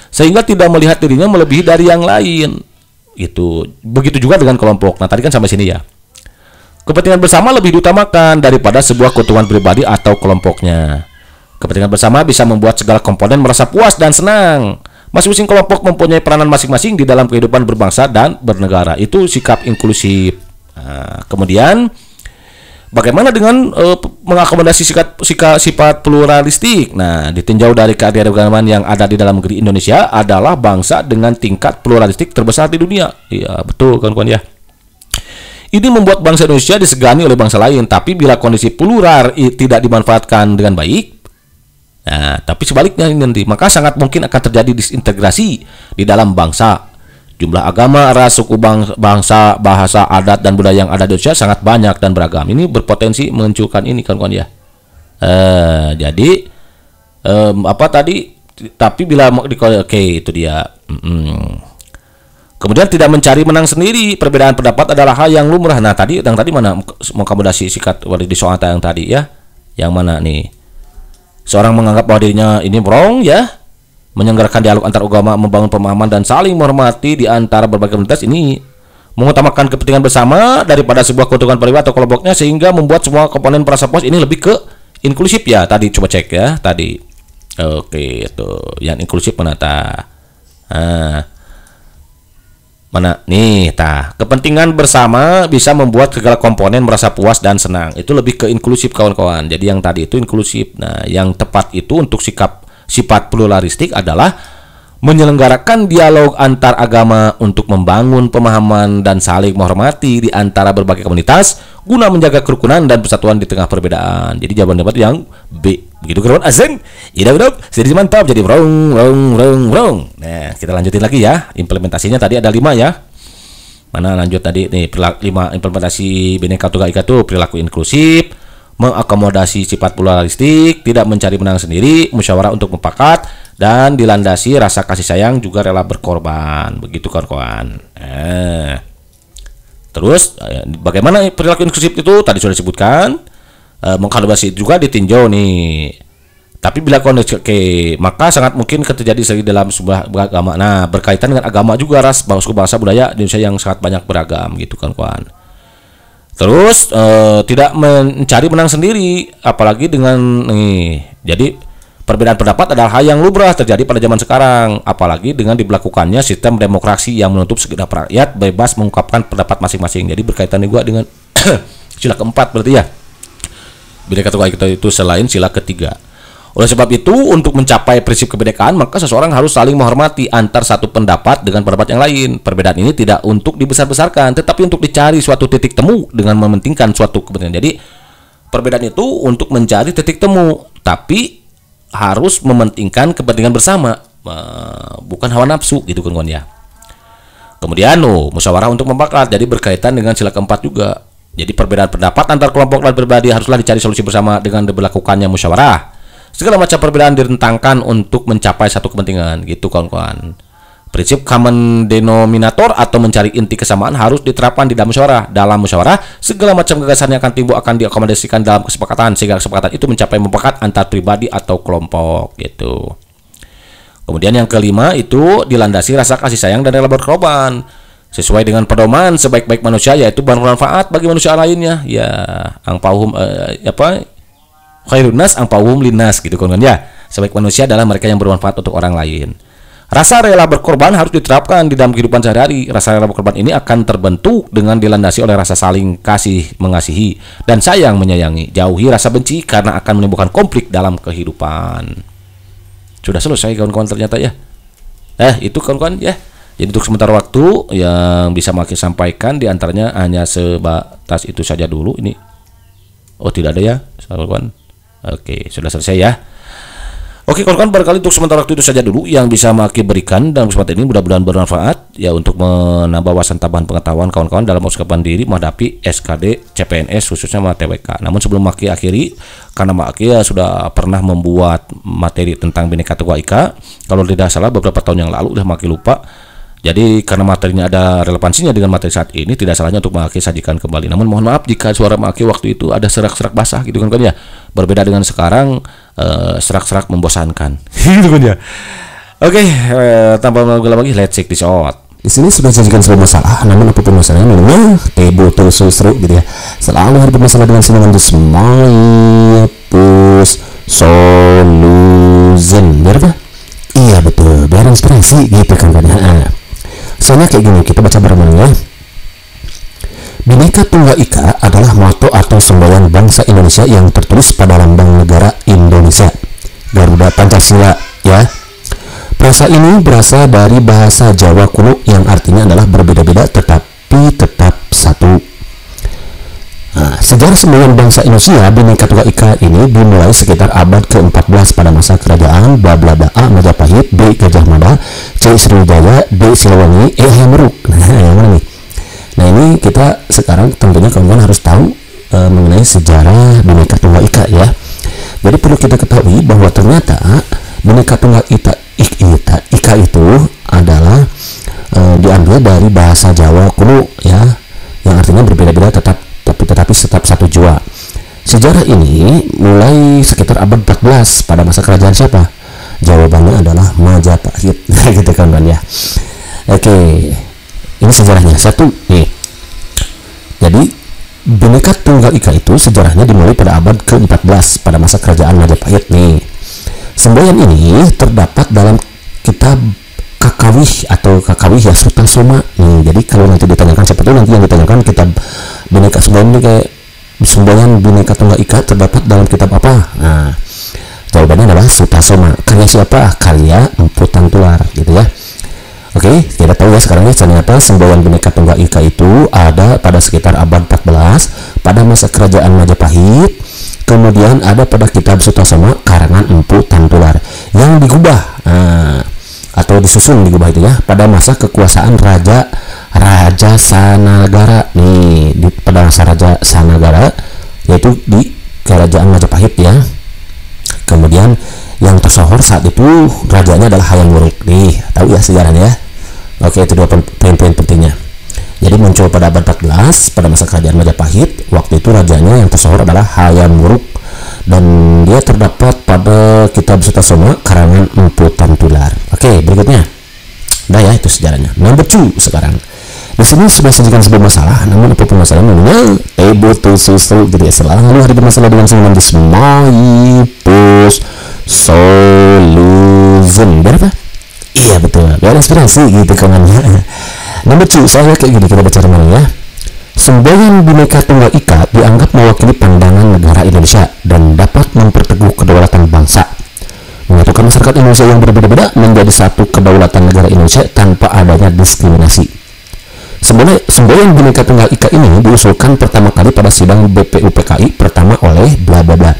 A: Sehingga tidak melihat dirinya melebihi dari yang lain. Gitu. Begitu juga dengan kelompok. Nah tadi kan sampai sini ya. Kepentingan bersama lebih diutamakan daripada sebuah keuntungan pribadi atau kelompoknya. Kepentingan bersama bisa membuat segala komponen merasa puas dan senang. Masing-masing kelompok mempunyai peranan masing-masing di dalam kehidupan berbangsa dan bernegara. Itu sikap inklusif. Nah, kemudian bagaimana dengan mengakomodasi sifat pluralistik. Nah, ditinjau dari keanekaragaman yang ada di dalam negeri Indonesia adalah bangsa dengan tingkat pluralistik terbesar di dunia. Iya, betul kawan-kawan ya. Ini membuat bangsa Indonesia disegani oleh bangsa lain, tapi bila kondisi plural tidak dimanfaatkan dengan baik, nah, tapi sebaliknya nanti, maka sangat mungkin akan terjadi disintegrasi di dalam bangsa. Jumlah agama, ras, suku, bangsa, bahasa, adat, dan budaya yang ada di Indonesia sangat banyak dan beragam. Ini berpotensi menunjukkan ini kawan-kawan ya. Jadi apa tadi? Tapi bila oke, itu dia. Kemudian tidak mencari menang sendiri. Perbedaan pendapat adalah hal yang lumrah. Nah, tadi yang tadi mana mengakomodasi sikat di soal yang tadi ya? Yang mana nih? Seorang menganggap bahwa dirinya ini wrong ya, menyelenggarakan dialog antar agama, membangun pemahaman dan saling menghormati di antara berbagai komunitas ini, mengutamakan kepentingan bersama daripada sebuah keuntungan pribadi atau kelompoknya, sehingga membuat semua komponen merasa puas. Ini lebih ke inklusif ya. Tadi coba cek ya tadi. Oke, itu yang inklusif mana mana nih kepentingan bersama bisa membuat segala komponen merasa puas dan senang. Itu lebih ke inklusif kawan-kawan. Jadi yang tadi itu inklusif. Nah, yang tepat itu untuk sifat pluralistik adalah menyelenggarakan dialog antar agama untuk membangun pemahaman dan saling menghormati di antara berbagai komunitas guna menjaga kerukunan dan persatuan di tengah perbedaan. Jadi jawaban yang B. Begitu kawan azan. Idap sedikit mantap jadi wrong. Nah, kita lanjutin lagi ya. Implementasinya tadi ada 5 ya. Mana lanjut tadi nih 5 implementasi Bhinneka Tunggal Ika itu perilaku inklusif, mengakomodasi sifat pluralistik, tidak mencari menang sendiri, musyawarah untuk mufakat, dan dilandasi rasa kasih sayang juga rela berkorban. Begitu kawan-kawan. Terus bagaimana perilaku inklusif itu tadi sudah disebutkan. Mengakomodasi juga ditinjau nih. Tapi bila kondisi maka sangat mungkin terjadi dalam sebuah agama. Nah, berkaitan dengan agama juga, ras, suku, bangsa, budaya di Indonesia yang sangat banyak beragam gitu kawan-kawan. Terus tidak mencari menang sendiri, apalagi dengan jadi perbedaan pendapat adalah hal yang lumrah terjadi pada zaman sekarang, apalagi dengan diberlakukannya sistem demokrasi yang menutup segenap rakyat bebas mengungkapkan pendapat masing-masing. Jadi berkaitan juga dengan sila keempat berarti ya. Bhinneka Tunggal Ika itu selain sila ketiga. Oleh sebab itu, untuk mencapai prinsip kebinekaan, maka seseorang harus saling menghormati antar satu pendapat dengan pendapat yang lain. Perbedaan ini tidak untuk dibesar-besarkan, tetapi untuk dicari suatu titik temu dengan mementingkan suatu kepentingan. Jadi, perbedaan itu untuk mencari titik temu, tapi harus mementingkan kepentingan bersama, bukan hawa nafsu, gitu kawan ya. Kemudian, musyawarah untuk mufakat, jadi berkaitan dengan sila keempat juga. Jadi, perbedaan pendapat antar kelompok dan pribadi haruslah dicari solusi bersama dengan diberlakukannya musyawarah. Segala macam perbedaan direntangkan untuk mencapai satu kepentingan, gitu kawan-kawan. Prinsip common denominator atau mencari inti kesamaan harus diterapkan di dalam musyawarah. Dalam musyawarah, segala macam gagasan yang akan timbul akan diakomodasikan dalam kesepakatan, sehingga kesepakatan itu mencapai mufakat antar pribadi atau kelompok, gitu. Kemudian yang kelima itu dilandasi rasa kasih sayang dan rela berkorban, sesuai dengan pedoman sebaik-baik manusia, yaitu bermanfaat bagi manusia lainnya. Ya, angpauhum khairun nas angpauhum linnas, gitu kan ya. Sebaik manusia adalah mereka yang bermanfaat untuk orang lain. Rasa rela berkorban harus diterapkan di dalam kehidupan sehari-hari. Rasa rela berkorban ini akan terbentuk dengan dilandasi oleh rasa saling kasih mengasihi dan sayang menyayangi. Jauhi rasa benci karena akan menimbulkan konflik dalam kehidupan. Sudah selesai kawan-kawan ternyata ya. Itu kawan-kawan ya. Jadi untuk sementara waktu yang bisa Maki sampaikan diantaranya hanya sebatas itu saja dulu ini. Oh, tidak ada ya kawan-kawan. Oke, sudah selesai ya. Oke kawan-kawan, barangkali untuk sementara waktu itu saja dulu yang bisa Maki berikan dalam kesempatan ini, mudah-mudahan bermanfaat ya untuk menambah wawasan tambahan pengetahuan kawan-kawan dalam persiapan diri menghadapi SKD CPNS khususnya TWK. Namun sebelum Maki akhiri, karena Maki ya sudah pernah membuat materi tentang Bhinneka Tunggal Ika, kalau tidak salah beberapa tahun yang lalu, udah Maki lupa. Jadi karena materinya ada relevansinya dengan materi saat ini, tidak salahnya untuk Maki sajikan kembali. Namun mohon maaf jika suara Maki waktu itu ada serak-serak basah gitu kan ya. Berbeda dengan sekarang, serak-serak membosankan. Gitu kan ya. Oke, tanpa menunggu lagi, let's check this out.
B: Di sini sudah disajikan sebuah masalah, namun apapun masalahnya minumnya teh botol susu gitu ya. Selalu ada masalah dengan semangat jus my push solution, benar kan? Iya betul, biar inspirasi gitu kan. Soalnya kayak gini, kita baca bareng-bareng ya. Bhinneka Bhinneka Tunggal Ika adalah moto atau semboyan bangsa Indonesia yang tertulis pada lambang negara Indonesia, Garuda Pancasila ya. Frasa ini berasal dari bahasa Jawa kuno yang artinya adalah berbeda-beda tetapi tetap satu. Nah, sejarah semboyan bangsa Indonesia Bhinneka Tunggal Ika ini dimulai sekitar abad ke-14 pada masa kerajaan bla bla bla A. Majapahit, B. Gajah Mada, C. Sriwijaya, D. Siliwangi, E. Hayam Wuruk. Nah, yang mana nih? Nah, ini kita sekarang tentunya kawan-kawan harus tahu mengenai sejarah Bhinneka Tunggal Ika ya. Jadi perlu kita ketahui bahwa ternyata Bhinneka Tunggal Ika itu adalah diambil dari bahasa Jawa kuno ya, yang artinya berbeda-beda tetapi tetap satu jua. Sejarah ini mulai sekitar abad 14 pada masa kerajaan siapa? Jawabannya adalah Majapahit. Gitu kan ya. Oke. Ini sejarahnya satu nih. Jadi Bhinneka Tunggal Ika itu sejarahnya dimulai pada abad ke-14 pada masa kerajaan Majapahit nih. Semboyan ini terdapat dalam kitab Kakawih ya Sultan Soma nih. Jadi kalau nanti ditanyakan siapa tuh nanti yang ditanyakan kitab Bhinneka semboyan ini kayak semboyan Bhinneka Tunggal Ika terdapat dalam kitab apa? Nah, jawabannya adalah Sultan Soma. Karya siapa? Karya Empu Tantular gitu ya. Oke, kita tahu ya sekarang ternyata semboyan Bhinneka Tunggal Ika itu ada pada sekitar abad 14 pada masa kerajaan Majapahit. Kemudian ada pada kitab Sutasoma karangan Empu Tantular yang digubah atau disusun digubah itu ya pada masa kekuasaan Raja Sanagara nih, pada masa Raja Sanagara yaitu di kerajaan Majapahit ya. Kemudian yang tersohor saat itu rajanya adalah Hayam Wuruk nih, tahu ya sejarahnya ya. Oke, itu dua poin-poin pentingnya. Jadi muncul pada abad 14 pada masa kerajaan Majapahit. Waktu itu rajanya yang tersohor adalah Hayam Wuruk dan dia terdapat pada kitab Sutasoma karangan Empu Tantular. Oke, berikutnya. Udah ya, itu sejarahnya. Nomor 2 sekarang. Di sini sudah sajikan sebuah masalah, namun apapun masalahnya namanya table to susu gitu ya. Selalu ada masalah dengan sebuah Maipus solution. Berapa? Iya betul, biar inspirasi gitu kawannya. Nomor 2, saya kayak gini, kita baca remang ya. Semboyan Bhinneka Tunggal Ika dianggap mewakili pandangan negara Indonesia dan dapat memperteguh kedaulatan bangsa, menyatukan masyarakat Indonesia yang berbeda-beda menjadi satu kedaulatan negara Indonesia tanpa adanya diskriminasi. Semboyan Bhinneka Tunggal Ika ini diusulkan pertama kali pada sidang BPUPKI pertama oleh bla bla bla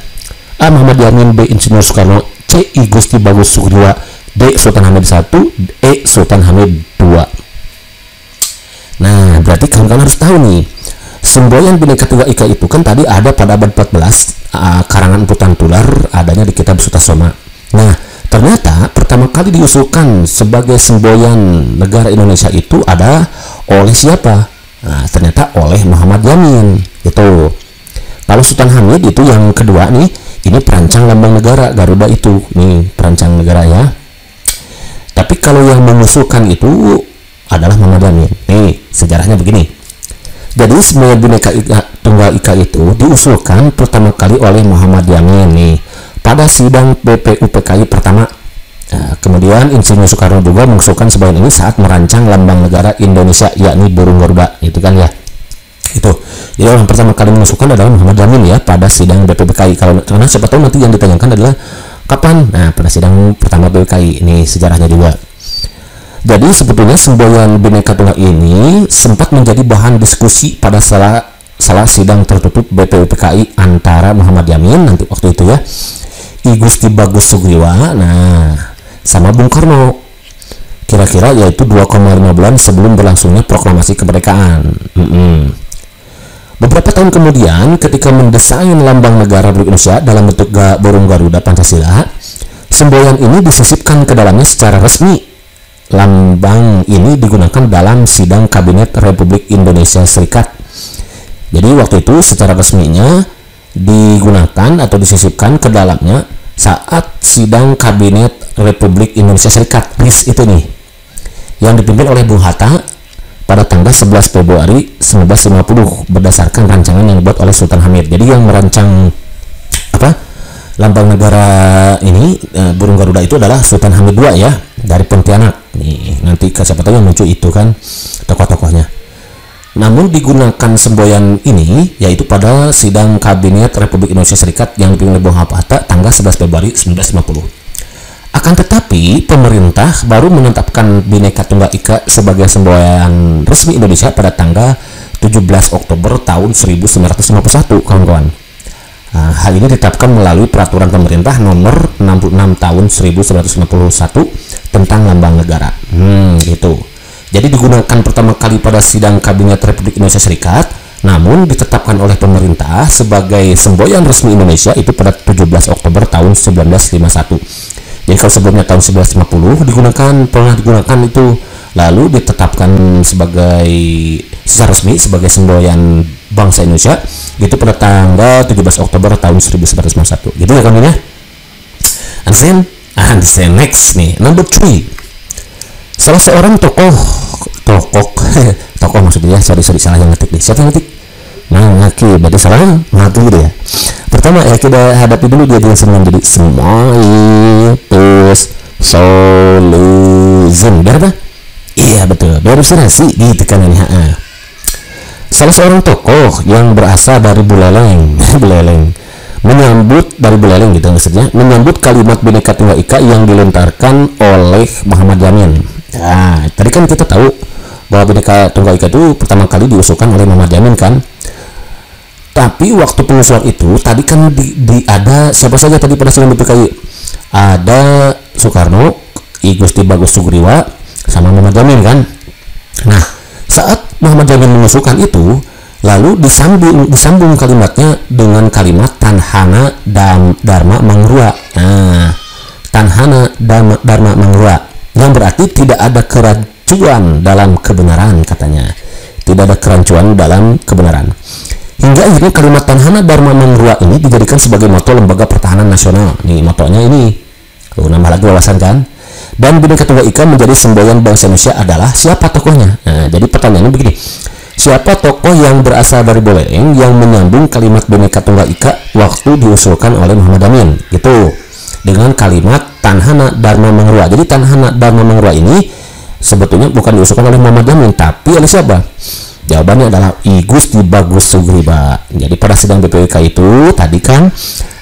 B: A. Muhammad Yamin, B. Insinyur Soekarno, C. I. Gusti Bagus Sugriwa, D. Sultan Hamid I, E. Sultan Hamid II. Nah, berarti kalian harus tahu nih, semboyan Bhinneka Tunggal Ika itu kan tadi ada pada abad 14 karangan Empu Tantular, adanya di kitab Sutasoma. Nah, ternyata pertama kali diusulkan sebagai semboyan negara Indonesia itu ada oleh siapa? Nah, ternyata oleh Muhammad Yamin itu. Kalau Sultan Hamid itu yang kedua nih, ini perancang lambang negara Garuda itu nih, perancang negara ya. Tapi kalau yang mengusulkan itu adalah Muhammad Yamin. Nih, sejarahnya begini. Jadi semboyan Bhinneka Tunggal Ika itu diusulkan pertama kali oleh Muhammad Yamin nih pada sidang BPUPKI pertama. Nah, kemudian Insinyur Soekarno juga mengusulkan semboyan ini saat merancang lambang negara Indonesia, yakni burung Garuda, itu kan ya. Itu. Jadi orang pertama kali mengusulkan adalah Muhammad Yamin ya pada sidang BPUPKI. Karena siapa tahu nanti yang ditanyakan adalah kapan? Nah, pada sidang pertama BPUPKI. Ini sejarahnya juga. Jadi sebetulnya semboyan Bhinneka Tunggal ini sempat menjadi bahan diskusi pada salah sidang tertutup BPUPKI antara Muhammad Yamin nanti waktu itu ya, I. Gusti Bagus Sugriwa, nah sama Bung Karno, kira-kira yaitu 2,5 bulan sebelum berlangsungnya proklamasi kemerdekaan. Beberapa tahun kemudian ketika mendesain lambang negara Republik Indonesia dalam bentuk burung Garuda Pancasila, semboyan ini disisipkan ke dalamnya secara resmi. Lambang ini digunakan dalam sidang Kabinet Republik Indonesia Serikat. Jadi waktu itu secara resminya digunakan atau disisipkan ke dalamnya saat sidang Kabinet Republik Indonesia Serikat RIS itu nih, yang dipimpin oleh Bung Hatta pada tanggal 11 Februari 1950 berdasarkan rancangan yang dibuat oleh Sultan Hamid. Jadi yang merancang lambang negara ini burung Garuda itu adalah Sultan Hamid II ya, dari Pontianak nih. Nanti siapa tahu yang muncul itu kan tokoh-tokohnya. Namun digunakan semboyan ini yaitu pada sidang Kabinet Republik Indonesia Serikat yang dipimpin oleh Bung Hatta tanggal 11 Februari 1950. Akan tetapi pemerintah baru menetapkan Bhinneka Tunggal Ika sebagai semboyan resmi Indonesia pada tanggal 17 Oktober tahun 1951, kawan-kawan. Hal ini ditetapkan melalui peraturan pemerintah nomor 66 tahun 1951 tentang lambang negara. Gitu. Jadi digunakan pertama kali pada sidang Kabinet Republik Indonesia Serikat, namun ditetapkan oleh pemerintah sebagai semboyan resmi Indonesia itu pada 17 Oktober tahun 1951. Jadi kalau sebelumnya tahun 1950 pernah digunakan itu, lalu ditetapkan sebagai secara resmi sebagai semboyan bangsa Indonesia itu pada tanggal 17 Oktober tahun 1951. Gitu ya kawan ya. Understand next nih, number 3. Salah seorang tokoh maksudnya, sorry salah yang ngetik deh. Siapa yang ngetik? Ngaki, berarti salah ngatu gitu ya. Pertama ya kita hadapi dulu dia dengan jadi terus solution. Biar apa? Iya betul, biar sih gitu kan ini. Salah seorang tokoh yang berasal dari Buleleng menyambut gitu maksudnya, menyambut kalimat Bhinneka Tunggal Ika yang dilontarkan oleh Muhammad Yamin. Nah, tadi kan kita tahu bahwa Bhinneka Tunggal Ika itu pertama kali diusulkan oleh Muhammad Yamin kan. Tapi waktu pengusulan itu tadi kan ada siapa saja tadi pada sidang BPKI? Ada Soekarno, I Gusti Bagus Sugriwa, sama Muhammad Yamin kan. Nah, saat Muhammad Yamin mengusulkan itu, lalu disambung kalimatnya dengan kalimat Tanhana Dharma Mangrua. Nah, Tanhana Dharma Mangrua yang berarti tidak ada kerancuan dalam kebenaran katanya. Tidak ada kerancuan dalam kebenaran. Hingga akhirnya kalimat Tanhana Dharma Mangrua ini dijadikan sebagai moto Lembaga Pertahanan Nasional. Nih motonya ini. Nambah lagi wawasan kan. Dan Bhinneka Tunggal Ika menjadi semboyan bangsa Indonesia adalah siapa tokohnya? Nah, jadi pertanyaannya begini. Siapa tokoh yang berasal dari Buleleng yang menyambung kalimat Bhinneka Tunggal Ika waktu diusulkan oleh Muhammad Yamin? Gitu. Dengan kalimat Tanhana Dharma Mangrua. Jadi Tanhana Dharma Mangrua ini sebetulnya bukan diusulkan oleh Muhammad Yamin, tapi oleh siapa? Jawabannya adalah I Gusti Bagus Sugriwa. Jadi pada sidang BPK itu tadi kan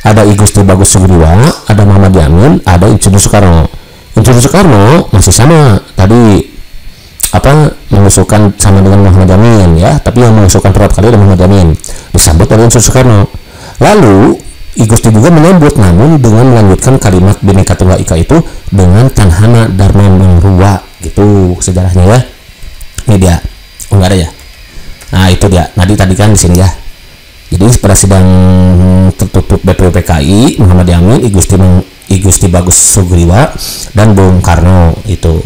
B: ada I Gusti Bagus Sugriwa, ada Muhammad Yamin, ada Insinyur Soekarno. Insinyur Soekarno masih sama tadi mengusulkan sama dengan Muhammad Yamin ya, tapi yang mengusulkan pertama kali adalah Muhammad Yamin, disambut oleh Insinyur Soekarno. Lalu I Gusti juga menyambut, namun dengan melanjutkan kalimat Bhinneka Tunggal Ika itu dengan Tanhana Dharma Mangrua. Gitu sejarahnya ya. Ini dia. Oh enggak ada ya. Nah itu dia. Tadi kan di sini ya. Jadi pada sidang tertutup BPPKI Muhammad Yamin, I Gusti Bagus Sugriwa dan Bung Karno itu.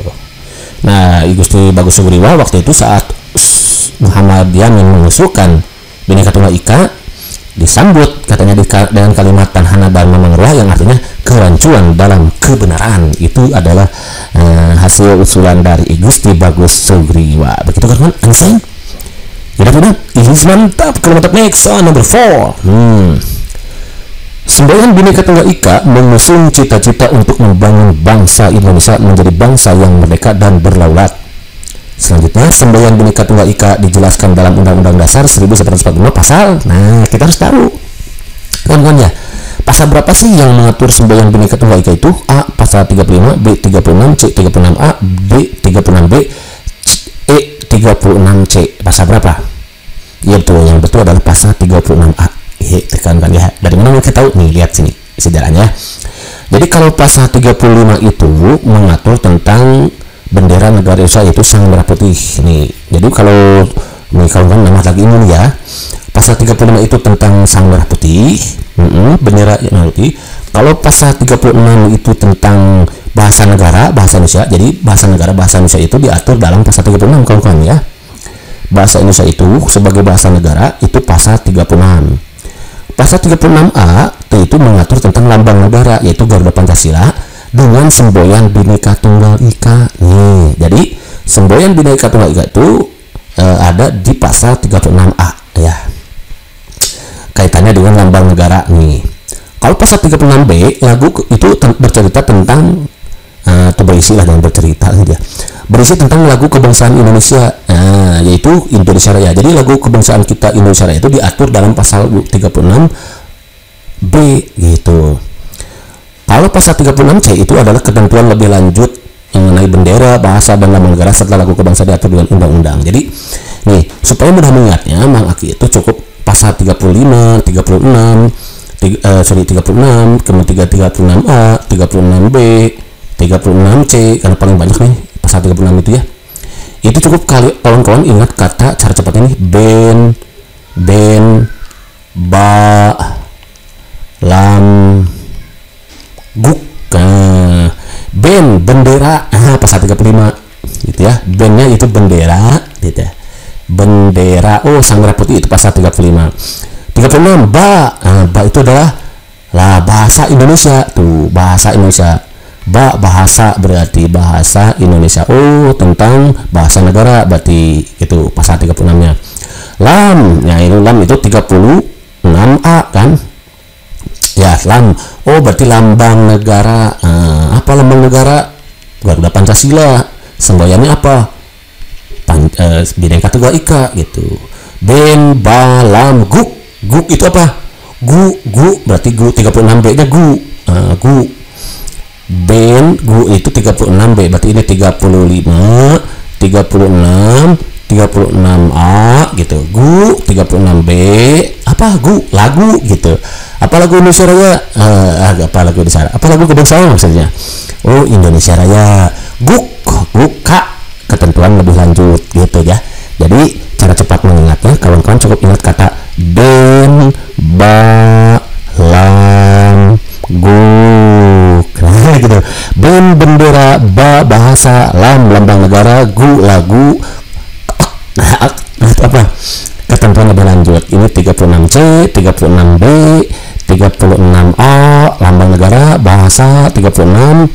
B: Nah I Gusti Bagus Sugriwa waktu itu saat Muhammad Yamin mengusulkan Bhinneka Tunggal Ika disambut katanya dengan kalimat Tanhana Dharma Mangrua yang artinya kerancuan dalam kebenaran. Itu adalah hasil usulan dari I Gusti Bagus Sugriwa. Begitu kan Anjing? Udah mantap. Kalau mantap next number 4. Semboyan Bhinneka Tunggal Ika mengusung cita-cita untuk membangun bangsa Indonesia menjadi bangsa yang merdeka dan berdaulat. Selanjutnya, semboyan Bhinneka Tunggal Ika dijelaskan dalam Undang-Undang Dasar 1945 pasal. Nah, kita harus tahu. Kawan-kawan ya, pasal berapa sih yang mengatur semboyan Bhinneka Tunggal Ika itu? A. Pasal 35, B. 36, C. 36A, D. 36B, E. 36C. Pasal berapa? Ya betul, yang betul adalah pasal 36A. Tekankan ya. Dari mana kita tahu? Nih, lihat sini sejarahnya. Jadi kalau pasal 35 itu mengatur tentang bendera negara Indonesia yaitu sang merah putih nih. Jadi kalau kawan-kawan nama lagi ini ya, pasal 35 itu tentang sang merah putih, bendera merah putih. Kalau pasal 36 itu tentang bahasa negara bahasa Indonesia. Jadi bahasa negara bahasa Indonesia itu diatur dalam pasal 36 kawan-kawan ya. Bahasa Indonesia itu sebagai bahasa negara itu pasal 36. Pasal 36A itu mengatur tentang lambang negara yaitu Garuda Pancasila dengan semboyan Bhinneka Tunggal Ika nih. Jadi semboyan Bhinneka Tunggal Ika itu ada di pasal 36A ya. Kaitannya dengan lambang negara nih. Kalau pasal 36B lagu itu bercerita tentang atau berisi lah dan bercerita gitu ya. Berisi tentang lagu kebangsaan Indonesia, yaitu Indonesia Raya. Jadi lagu kebangsaan kita Indonesia Raya itu diatur dalam pasal 36B gitu. Kalau pasal 36C itu adalah ketentuan lebih lanjut mengenai bendera, bahasa, dan lambang negara serta lagu kebangsaan diatur dengan undang-undang. Jadi nih, supaya mudah mengingatnya, Mang Aki itu cukup pasal 35, 36, 36, kemudian 36A, 36B, 36C, karena paling banyak nih pasal 36 itu ya. Itu cukup kawan-kawan ingat kata cara cepat ini: ben, ba, lam, guk. Ben, bendera, pasal 35 gitu ya. Bennya itu bendera gitu ya. Bendera, sang merah putih itu pasal 35. 36 ba, ba itu adalah bahasa Indonesia tuh, bahasa Indonesia. Ba, bahasa, berarti bahasa Indonesia. Tentang bahasa negara berarti itu pasal 36-nya. Lam, ya itu lam itu 36A kan. Ya, lam. Berarti lambang negara. Apa lambang negara? Garuda Pancasila. Semboyannya apa? Bhinneka Tunggal Ika gitu. Ben, ba, lam, guk. Guk itu apa? Gu berarti gu 36B-nya gu. Gu. Ben, gu itu 36B, berarti ini 35, 36, 36A gitu. Gu 36B, apa gu? Lagu gitu. Apa lagu Indonesia Raya? Apa lagu Indonesia Raya? Apa lagu kebangsaan maksudnya? Indonesia Raya. Guk kak, ketentuan lebih lanjut gitu ya. Jadi cara cepat mengingatnya, kawan-kawan cukup ingat kata ben, ba, lam, guk. Nah gitu. Ben, bendera, ba, bahasa, lam, lambang negara, gu, lagu. Nah itu apa? Ketentuan lebih lanjut. Ini 36C, 36B, 36A, lambang negara, bahasa 36,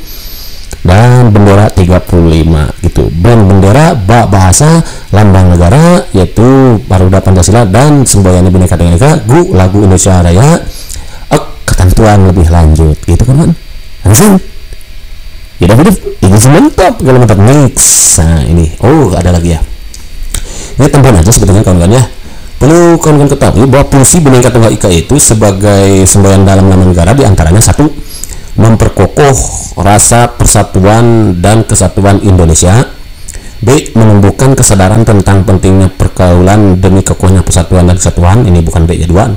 B: dan bendera 35 gitu. Ben, bendera, ba, bahasa, lambang negara yaitu Garuda Pancasila, dan semboyannya Bhinneka Tunggal Ika, gu, lagu Indonesia Raya. Ketentuan lebih lanjut gitu kan. Langsung hidup ini sementap, kalau mantap next. Nah ini ada lagi ya. Ini tambahan aja sebetulnya kawan-kawan ya. Perlu kawan-kawan ketahui bahwa fungsi Bhinneka Tunggal Ika itu sebagai semboyan dalam nama negara diantaranya: satu, memperkokoh rasa persatuan dan kesatuan Indonesia. B, menumbuhkan kesadaran tentang pentingnya pergaulan demi kokohnya persatuan dan kesatuan. Ini bukan B nya 2.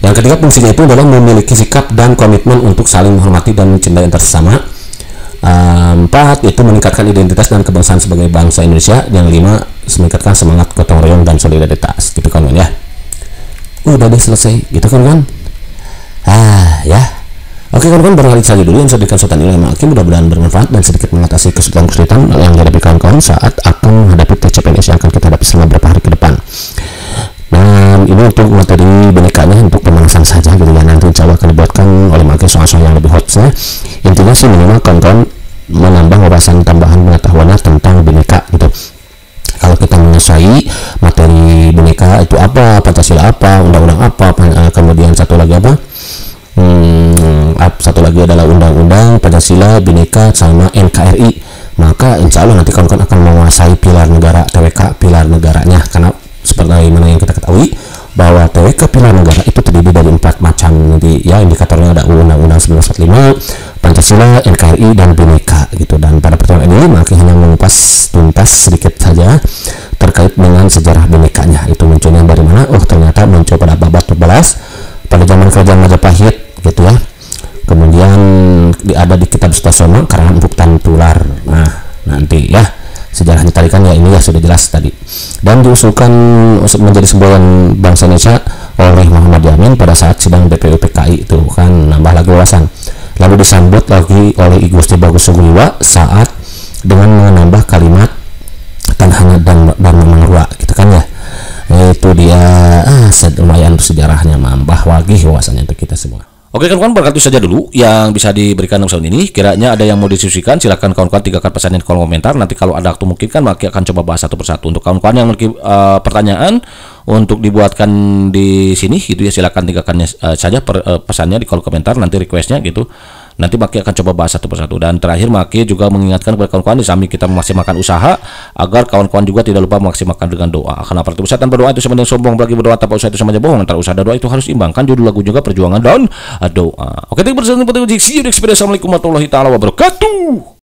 B: Yang ketiga, fungsinya itu adalah memiliki sikap dan komitmen untuk saling menghormati dan mencintai antar sesama. 4, itu meningkatkan identitas dan kebangsaan sebagai bangsa Indonesia. Yang 5, meningkatkan semangat gotong royong dan solidaritas gitu kan ya. Udah deh selesai gitu kan. Ya. Oke kawan-kawan, barangkali saja dulu yang saya berikan sultan ilmu hakim, mudah-mudahan bermanfaat dan sedikit mengatasi kesulitan-kesulitan yang dihadapi kawan-kawan saat akan menghadapi TCPNS yang akan kita hadapi selama beberapa hari ke depan. Dan ini untuk materi bonekanya untuk pemanasan saja gitu ya. Nanti insya Allah akan dibuatkan oleh materi soal-soal yang lebih hot ya. Intinya sih minimal kawan-kawan menambah wawasan tambahan pengetahuannya tentang boneka gitu. Kalau kita menguasai materi boneka itu apa, Pancasila apa, undang-undang apa, kemudian satu lagi apa? Satu lagi adalah undang-undang, Pancasila, Bhinneka, sama NKRI. Maka insya Allah nanti kawan-kawan akan menguasai pilar negara, TWK pilar negaranya. Karena seperti mana yang kita ketahui bahwa TWK pilar negara itu terdiri dari 4 macam nanti ya, indikatornya ada Undang-Undang 1945, Pancasila, NKRI, dan Bhinneka gitu. Dan pada pertemuan ini maka hanya mengupas tuntas sedikit saja terkait dengan sejarah Bhinnekanya. Itu munculnya dari mana? Ternyata muncul pada abad 14 pada zaman kerajaan Majapahit gitu ya. Kemudian ada di kitab Sutasoma karangan Empuk Tantular. Nah nanti ya sejarahnya tadi kan ya, ini ya sudah jelas tadi. Dan diusulkan menjadi semboyan bangsa Indonesia oleh Muhammad Yamin pada saat sidang BPUPKI itu kan, nambah lagi wawasan. Lalu disambut lagi oleh I Gusti Bagus Sugriwa saat dengan menambah kalimat tanahnya dan mengerua gitu kan ya. Itu dia lumayan sejarahnya, mambah lagi wawasannya untuk kita semua.
A: Oke kawan-kawan, barangkali itu saja dulu yang bisa diberikan episode ini. Kiranya ada yang mau diskusikan, silakan kawan-kawan tinggalkan pesannya di kolom komentar. Nanti kalau ada waktu mungkin kan maka akan coba bahas satu persatu. Untuk kawan-kawan yang memiliki pertanyaan untuk dibuatkan di sini gitu ya, silakan tinggalkannya saja pesannya di kolom komentar, nanti requestnya gitu. Nanti Maki akan coba bahas satu persatu. Dan terakhir Maki juga mengingatkan kepada kawan-kawan di samping kita memaksimalkan usaha, agar kawan-kawan juga tidak lupa memaksimalkan dengan doa. Karena aparatur usaha tanpa doa itu sama dengan sombong, apalagi berdoa tanpa usaha itu sama aja bohong. Antara usaha dan doa itu harus imbangkan. Judul lagu juga perjuangan dan doa. Oke, terima kasih. See you next video. Assalamualaikum warahmatullahi wabarakatuh.